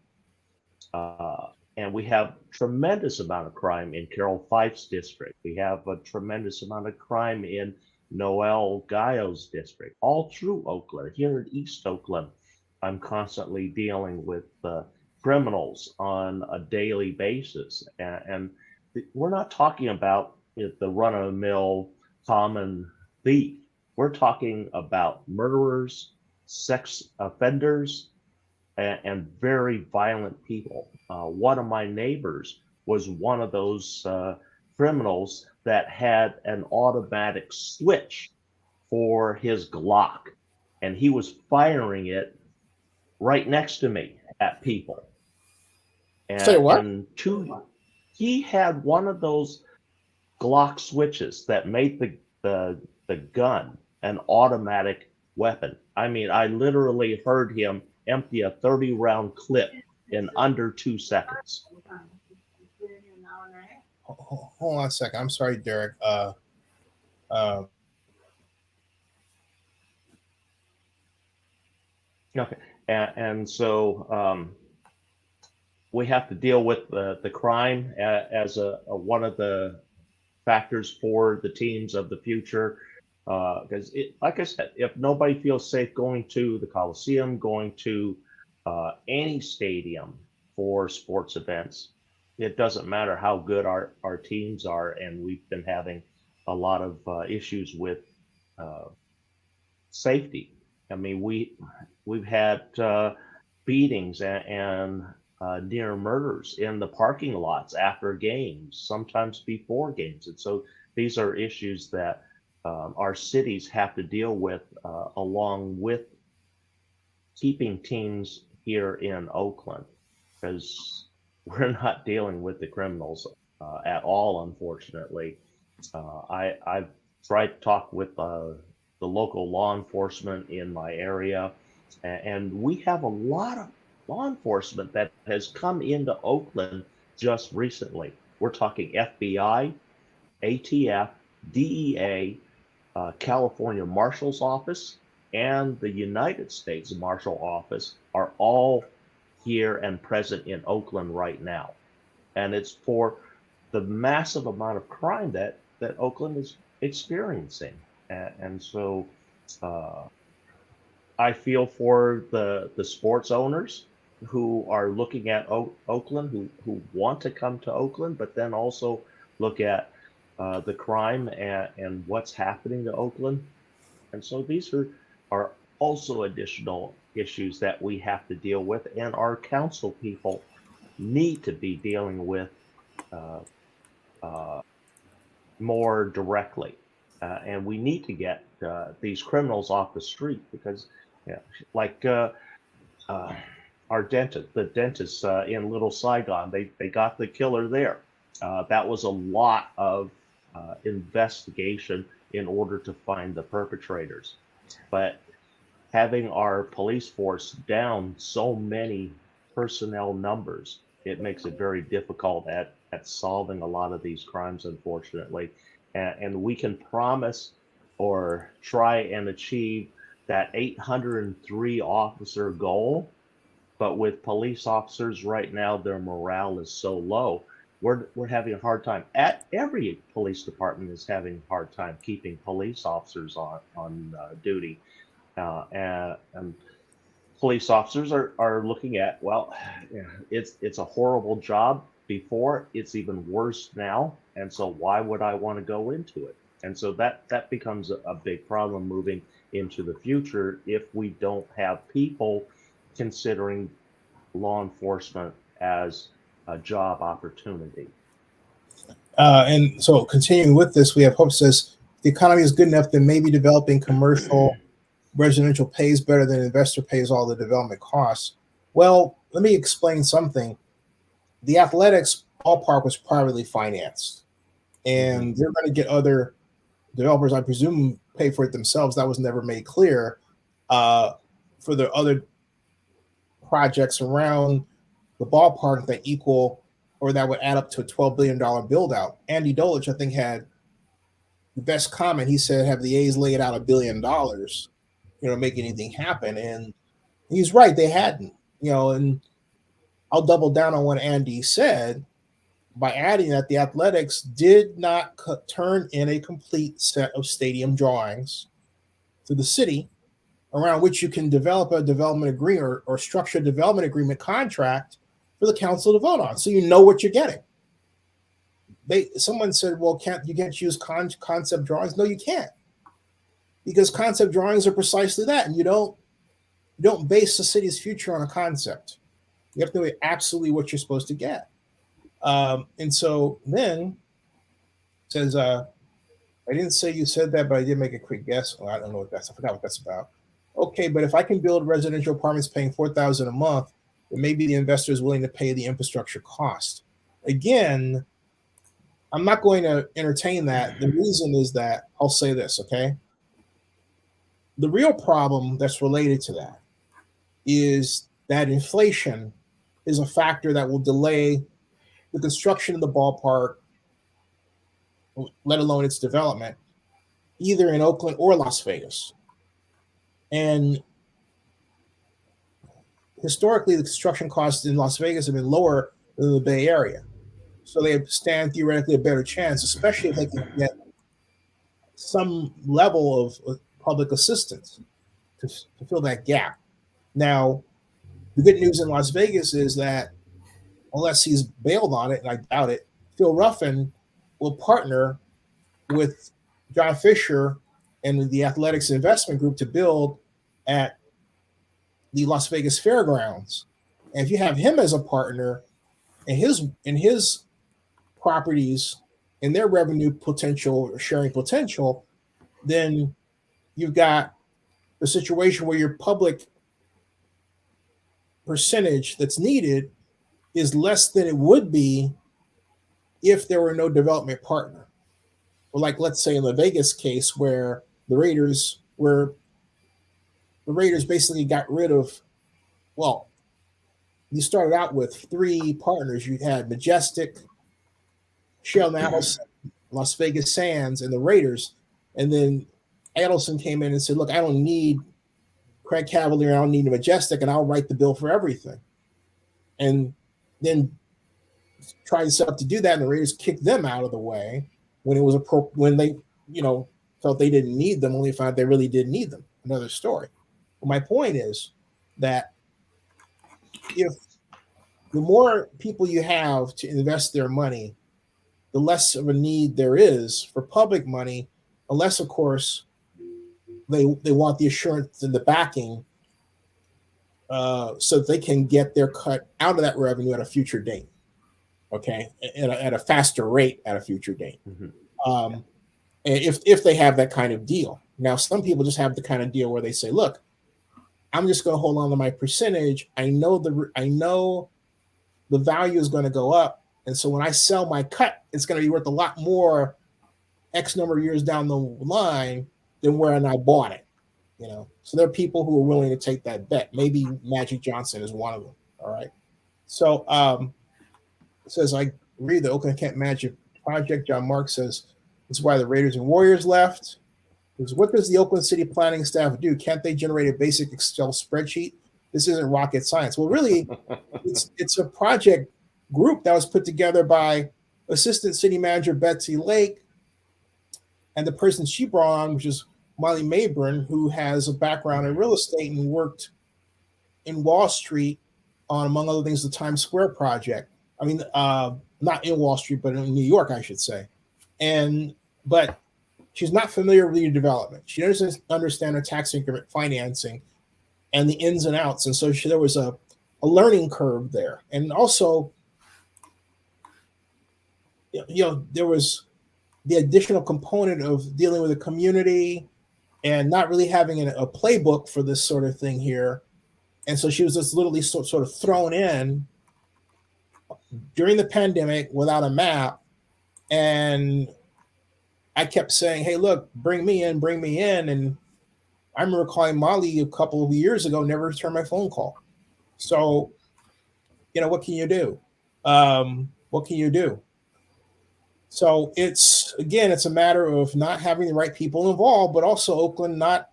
And we have tremendous amount of crime in Carol Fife's district. We have a tremendous amount of crime in Noel Gallo's district, all through Oakland. Here in East Oakland, I'm constantly dealing with criminals on a daily basis. And we're not talking about the run-of-the-mill common thief. We're talking about murderers, sex offenders, and very violent people. One of my neighbors was one of those criminals that had an automatic switch for his Glock, and he was firing it right next to me at people. And, Say what? And he had one of those Glock switches that made the gun an automatic weapon. I mean, I literally heard him empty a 30-round clip in under 2 seconds. Hold on a second. I'm sorry, Derek. Okay, and so we have to deal with the crime as one of the factors for the teams of the future. Because like I said, if nobody feels safe going to the Coliseum, going to any stadium for sports events, it doesn't matter how good our teams are. And we've been having a lot of issues with safety. I mean, we've had beatings and near murders in the parking lots after games, sometimes before games. And so these are issues that our cities have to deal with, along with keeping teams here in Oakland, because we're not dealing with the criminals at all, unfortunately. I've tried to talk with the local law enforcement in my area, and we have a lot of law enforcement that has come into Oakland just recently. We're talking FBI, ATF, DEA, California Marshal's Office, and the United States Marshal Office are all here and present in Oakland right now. And it's for the massive amount of crime that Oakland is experiencing. And so I feel for the sports owners who are looking at Oakland, who want to come to Oakland, but then also look at the crime and what's happening to Oakland. And so these are also additional issues that we have to deal with, and our council people need to be dealing with more directly. And we need to get these criminals off the street, because like our dentist, the dentist in Little Saigon, they got the killer there. That was a lot of investigation in order to find the perpetrators. But having our police force down so many personnel numbers, it makes it very difficult at solving a lot of these crimes, unfortunately. And we can promise or try and achieve that 803 officer goal, but with police officers right now, their morale is so low. we're having a hard time. At every police department is having a hard time keeping police officers on duty, and police officers are looking at, well, it's a horrible job before, it's even worse now, and so why would I want to go into it? And so that becomes a big problem moving into the future if we don't have people considering law enforcement as a job opportunity. And so continuing with this, we have Hope says the economy is good enough that maybe developing commercial residential pays better than investor pays all the development costs. Well, let me explain something. The athletics ballpark was privately financed, and they're going to get other developers, I presume, pay for it themselves. That was never made clear for the other projects around the ballpark that equal or that would add up to a $12 billion build out. Andy Dolich, I think, had the best comment. He said, have the A's laid out $1 billion, make anything happen? And he's right. They hadn't, and I'll double down on what Andy said by adding that the Athletics did not turn in a complete set of stadium drawings to the city around which you can develop a development agreement or structure a development agreement contract for the council to vote on, so you know what you're getting. Someone said, well, you can't use concept drawings? No, you can't, because concept drawings are precisely that, and you don't base the city's future on a concept. You have to know absolutely what you're supposed to get. And so then it says, I didn't say you said that, but I did make a quick guess. I don't know what I forgot what that's about. Okay, but if I can build residential apartments paying $4,000 a month, then maybe the investor is willing to pay the infrastructure cost. Again, I'm not going to entertain that. The reason is that I'll say this, okay? The real problem that's related to that is that inflation is a factor that will delay the construction of the ballpark, let alone its development, either in Oakland or Las Vegas. And historically, the construction costs in Las Vegas have been lower than the Bay Area. So they stand theoretically a better chance, especially if they can get some level of public assistance to fill that gap. Now, the good news in Las Vegas is that unless he's bailed on it, and I doubt it, Phil Ruffin will partner with John Fisher and the Athletics Investment Group to build at the Las Vegas Fairgrounds. And if you have him as a partner and his properties and their revenue potential or sharing potential, then you've got the situation where your public percentage that's needed is less than it would be if there were no development partner. Or like, let's say in the Vegas case where the Raiders basically got rid of, well, you started out with 3 partners. You had Majestic, Sheldon Adelson, Las Vegas Sands, and the Raiders. And then Adelson came in and said, look, I don't need Craig Cavalier, I don't need a Majestic, and I'll write the bill for everything. And then tried to set up to do that, and the Raiders kicked them out of the way when it was when they, felt they didn't need them, only found they really did need them. Another story. But my point is that if the more people you have to invest their money, the less of a need there is for public money, unless, of course, they want the assurance and the backing so that they can get their cut out of that revenue at a future date, okay, at a faster rate at a future date. Mm-hmm. If they have that kind of deal. Now, some people just have the kind of deal where they say, look, I'm just going to hold on to my percentage. I know the value is going to go up, and so when I sell my cut, it's going to be worth a lot more X number of years down the line than when I bought it. So there are people who are willing to take that bet. Maybe Magic Johnson is one of them. All right. So it says, I read the Oakland Kent Magic project. John Mark says this is why the Raiders and Warriors left. Because what does the Oakland City planning staff do? Can't they generate a basic Excel spreadsheet? This isn't rocket science. Well, really, it's a project group that was put together by Assistant City Manager Betsy Lake and the person she brought on, which is Molly Mayburn, who has a background in real estate and worked in Wall Street on, among other things, the Times Square project. I mean, not in Wall Street, but in New York, I should say. But she's not familiar with redevelopment. She doesn't understand the tax increment financing and the ins and outs. And so there was a learning curve there. And also, there was the additional component of dealing with the community and not really having a playbook for this sort of thing here. And so she was just literally sort of thrown in during the pandemic without a map. And I kept saying, hey, look, bring me in. And I remember calling Molly a couple of years ago, never returned my phone call. So, what can you do? So it's a matter of not having the right people involved, but also Oakland not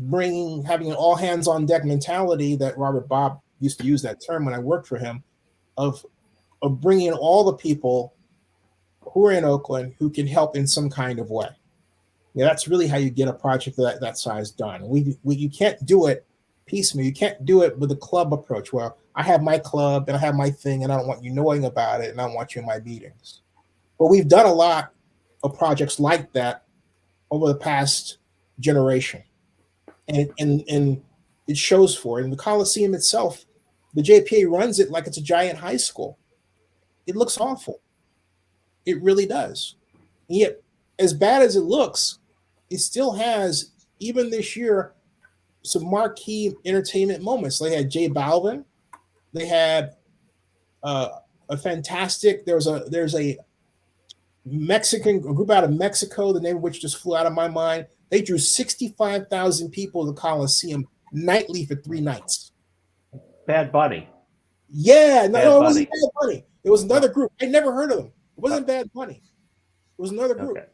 having an all hands on deck mentality that Robert Bob used to use that term when I worked for him, of bringing all the people who are in Oakland who can help in some kind of way. Yeah, that's really how you get a project that size done. You can't do it piecemeal. You can't do it with a club approach. Well, I have my club and I have my thing, and I don't want you knowing about it, and I don't want you in my meetings. But we've done a lot of projects like that over the past generation, and it shows for it. And the Coliseum itself, the JPA runs it like it's a giant high school. It looks awful. It really does. And yet, as bad as it looks, it still has, even this year, some marquee entertainment moments. They had J Balvin. They had a fantastic. There's a Mexican group out of Mexico, the name of which just flew out of my mind. They drew 65,000 people to the Coliseum nightly for 3 nights. Bad Bunny. Yeah, no, it wasn't Bad Bunny. It was another group. I never heard of them. It wasn't Bad Bunny. It was another group. Okay.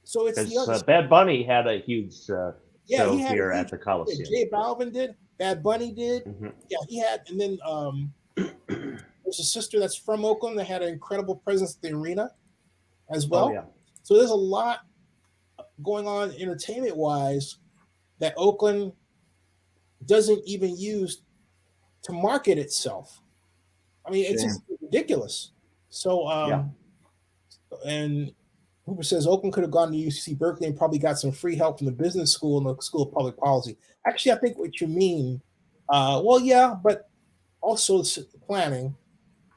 So it's the other. Bad Bunny had a huge show here at the Coliseum. J Balvin did. Bad Bunny did. Mm-hmm. Yeah, he had. And then there's a sister that's from Oakland that had an incredible presence at the arena as well. Oh, yeah. So there's a lot going on entertainment-wise that Oakland doesn't even use to market itself. I mean, it's just ridiculous. So, and Hooper says Oakland could have gone to UC Berkeley and probably got some free help from the business school and the School of Public Policy. Actually, I think what you mean, but also planning,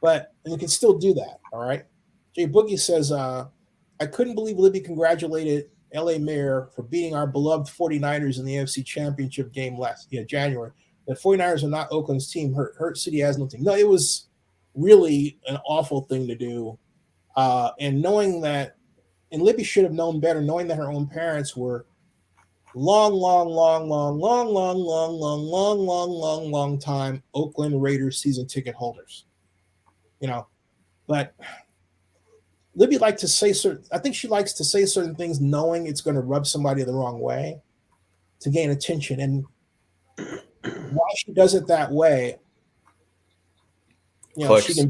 and you can still do that, all right? Jay Boogie says, I couldn't believe Libby congratulated LA Mayor for beating our beloved 49ers in the AFC Championship game January. The 49ers are not Oakland's team. Hurt City has no team. No, it was really an awful thing to do. And knowing that, and Libby should have known better, knowing that her own parents were long time Oakland Raiders season ticket holders. But Libby likes to say she likes to say certain things knowing it's going to rub somebody the wrong way to gain attention. And why she does it that way, she can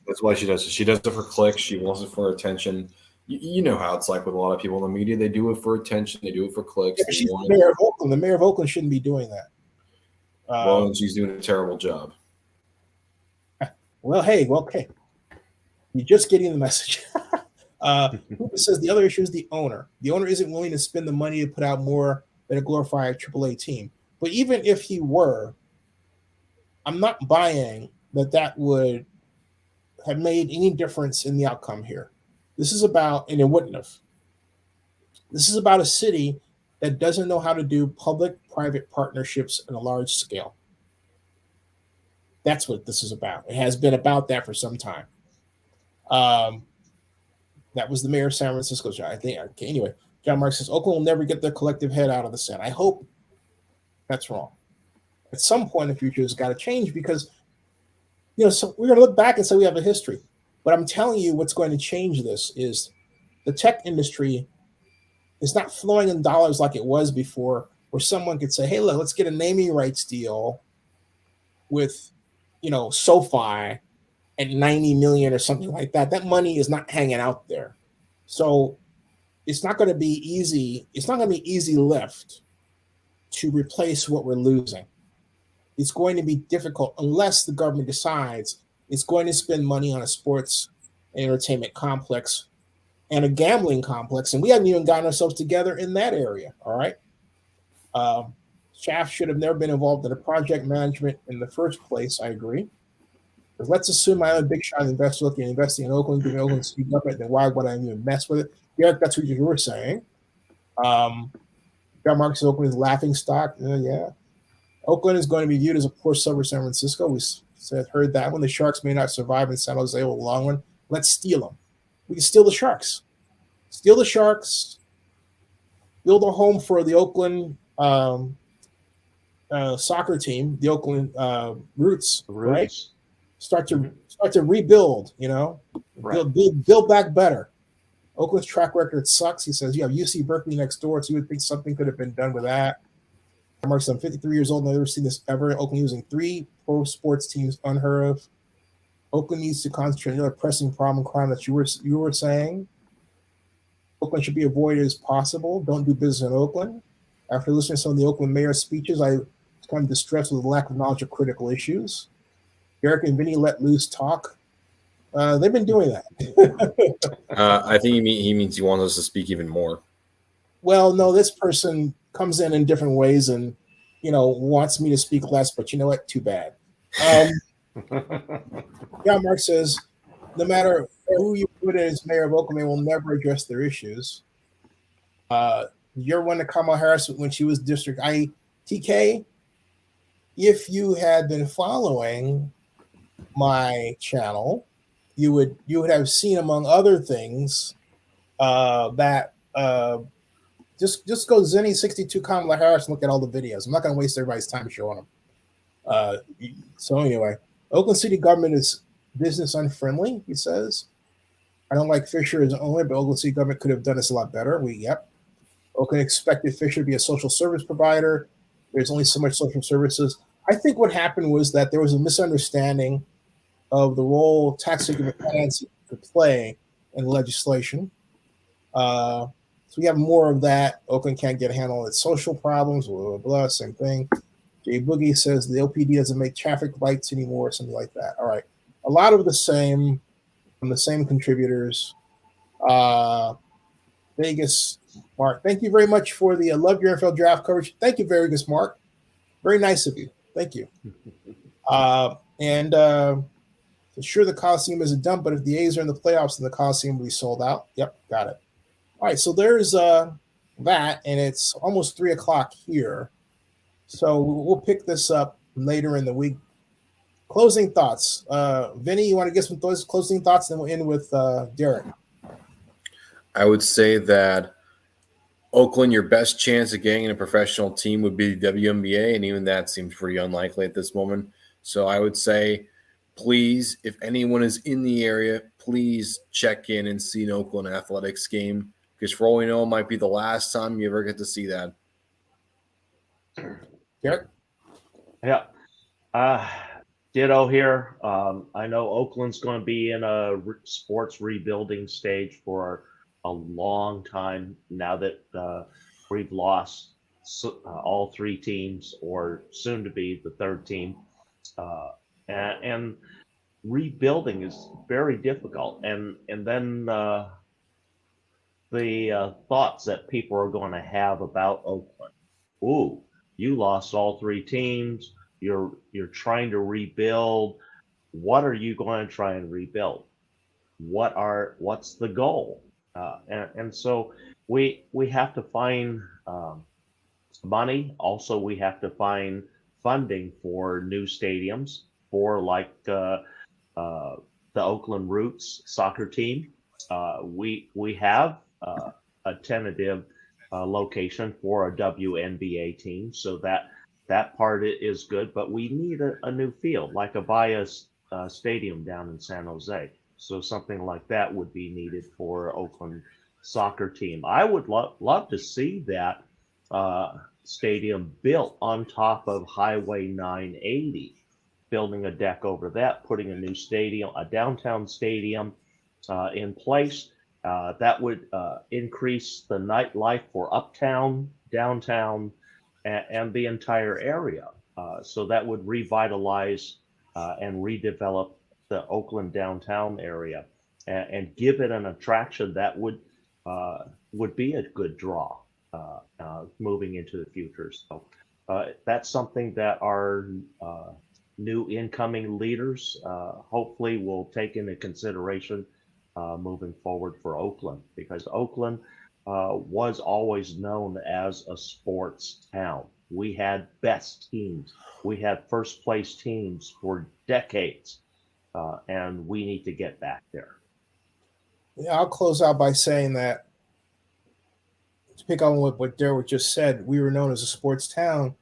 that's why she does it. She does it for clicks. She wants it for attention. You know how it's like with a lot of people in the media. They do it for attention. They do it for clicks. Yeah, she's the mayor of Oakland. The mayor of Oakland shouldn't be doing that. Well, she's doing a terrible job. Well, hey, okay. You're just getting the message. Hooper says the other issue is the owner. The owner isn't willing to spend the money to put out more than a glorified AAA team. But even if he were, I'm not buying that would have made any difference in the outcome here. This is about, and it wouldn't have. This is about a city that doesn't know how to do public-private partnerships on a large scale. That's what this is about. It has been about that for some time. That was the mayor of San Francisco, I think. Okay, anyway, John Mark says Oakland will never get their collective head out of the sand. I hope that's wrong. At some point in the future, it's got to change because, so we're going to look back and say we have a history. But I'm telling you, what's going to change this is the tech industry is not flowing in dollars like it was before, where someone could say, "Hey, look, let's get a naming rights deal with, SoFi, at 90 million or something like that. That money is not hanging out there. So it's not going to be easy. It's not going to be easy lift to replace what we're losing. It's going to be difficult unless the government decides it's going to spend money on a sports and entertainment complex and a gambling complex. And we haven't even gotten ourselves together in that area. All right. Shaft should have never been involved in the project management in the first place. I agree. But let's assume I'm a big shot investor looking at investing in Oakland, giving Oakland city government, then why would I even mess with it? Yeah, that's what you were saying. John Marcus Oakland is laughing stock. Yeah. Oakland is going to be viewed as a poor suburb of San Francisco. We heard that one. The Sharks may not survive in San Jose over the long run. Let's steal them. We can steal the Sharks. Steal the Sharks. Build a home for the Oakland soccer team, the Oakland Roots, right? Start to rebuild. Right. Build back better. Oakland's track record sucks. He says you have UC Berkeley next door, so you would think something could have been done with that. I'm 53 years old and I've never seen this ever. Oakland using 3 pro sports teams, unheard of. Oakland needs to concentrate on another pressing problem crime that you were saying. Oakland should be avoided as possible. Don't do business in Oakland. After listening to some of the Oakland mayor's speeches, I was kind of distressed with the lack of knowledge of critical issues. Derek and Vinny let loose talk. They've been doing that. I think he means he wants us to speak even more. Well, no, this person comes in different ways and, wants me to speak less, but you know what? Too bad. John Mark says, no matter who you put as mayor of Oakland, they will never address their issues. You're one to Kamala Harris when she was district. TK, if you had been following my channel, you would have seen, among other things, that just go Zenny62 Kamala Harris and look at all the videos. I'm not going to waste everybody's time showing them. So anyway, Oakland City government is business unfriendly, he says. I don't like Fisher as an owner, but Oakland City government could have done this a lot better. Oakland expected Fisher to be a social service provider. There's only so much social services. I think what happened was that there was a misunderstanding of the role tax financing could play in legislation. So we have more of that. Oakland can't get a handle on its social problems, blah, blah, blah, same thing. Jay Boogie says the OPD doesn't make traffic lights anymore, something like that. All right. A lot of the same from the same contributors. Vegas, Mark, thank you very much for the Love Your NFL draft coverage. Thank you, Vegas, Mark. Very nice of you. Thank you. Sure, the Coliseum is a dump, but if the A's are in the playoffs, then the Coliseum will be sold out. Yep, got it. All right, so there's that, and it's almost 3 o'clock here. So we'll pick this up later in the week. Closing thoughts. Vinny, you want to get some closing thoughts, then we'll end with Derek. I would say that Oakland, your best chance of getting a professional team would be the WNBA, and even that seems pretty unlikely at this moment. So I would say, please, if anyone is in the area, please check in and see an Oakland Athletics game, because for all we know, it might be the last time you ever get to see that. Derek? Yeah. Ditto here. I know Oakland's going to be in a sports rebuilding stage for a long time now that we've lost all 3 teams, or soon to be the 3rd team. And rebuilding is very difficult. And then the thoughts that people are going to have about Oakland. Ooh, you lost all 3 teams. You're trying to rebuild. What are you going to try and rebuild? What's the goal? And so we have to find money. Also, we have to find funding for new stadiums for like the Oakland Roots soccer team. We have a tentative location for a WNBA team, so that part is good. But we need a new field, like a Bias stadium down in San Jose. So something like that would be needed for Oakland soccer team. I would love to see that stadium built on top of Highway 980. building a deck over that, putting a new stadium, a downtown stadium in place. That would increase the nightlife for uptown, downtown, and the entire area. So that would revitalize and redevelop the Oakland downtown area and give it an attraction that would be a good draw moving into the future. So that's something that our new incoming leaders hopefully will take into consideration moving forward for Oakland, because Oakland was always known as a sports town. We had best teams. We had first place teams for decades, and we need to get back there. Yeah, I'll close out by saying that, to pick on what Derek just said, we were known as a sports town,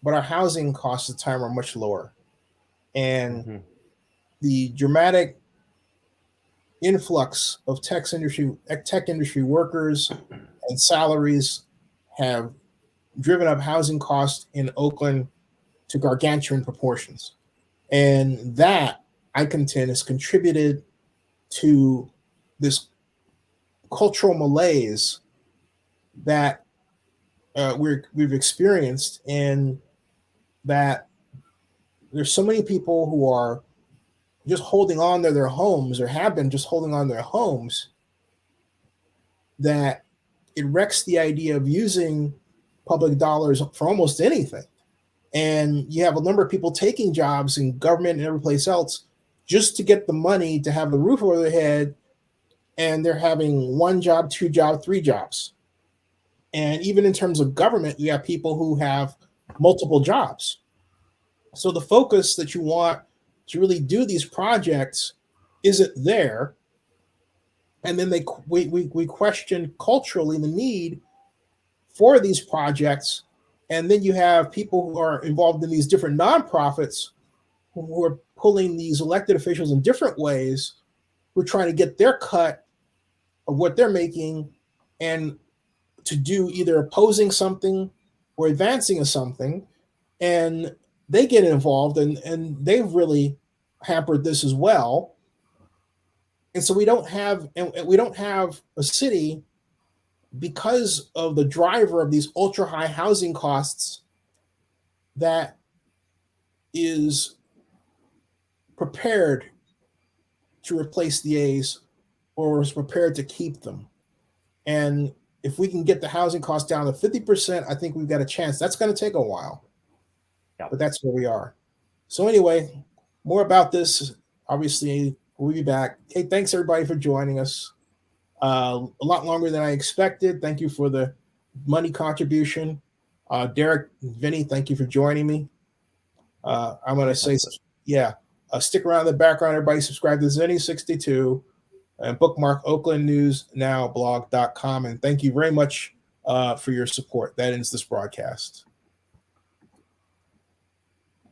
but our housing costs at the time were much lower. And the dramatic influx of tech industry workers and salaries have driven up housing costs in Oakland to gargantuan proportions. And that, I contend, has contributed to this cultural malaise that we've experienced, and that there's so many people who are just holding on to their homes, or have been just holding on to their homes, that it wrecks the idea of using public dollars for almost anything. And you have a number of people taking jobs in government and every place else just to get the money to have the roof over their head, and they're having 1 job, 2 jobs, 3 jobs. And even in terms of government, you have people who have multiple jobs. So the focus that you want to really do these projects isn't there. And then we question culturally the need for these projects. And then you have people who are involved in these different nonprofits who are pulling these elected officials in different ways, who are trying to get their cut of what they're making, and to do either opposing something or advancing of something. And they get involved, and they've really hampered this as well. And so we don't have a city, because of the driver of these ultra high housing costs, that is prepared to replace the A's, or is prepared to keep them. And if we can get the housing costs down to 50%, I think we've got a chance. That's going to take a while, but that's where we are. So anyway, more about this, obviously, we'll be back. Hey, thanks everybody for joining us. A lot longer than I expected. Thank you for the money contribution. Derek, Vinny, thank you for joining me. I'm going to say, stick around in the background, everybody. Subscribe to Zenny62 and bookmark oaklandnewsnowblog.com. And thank you very much for your support. That ends this broadcast.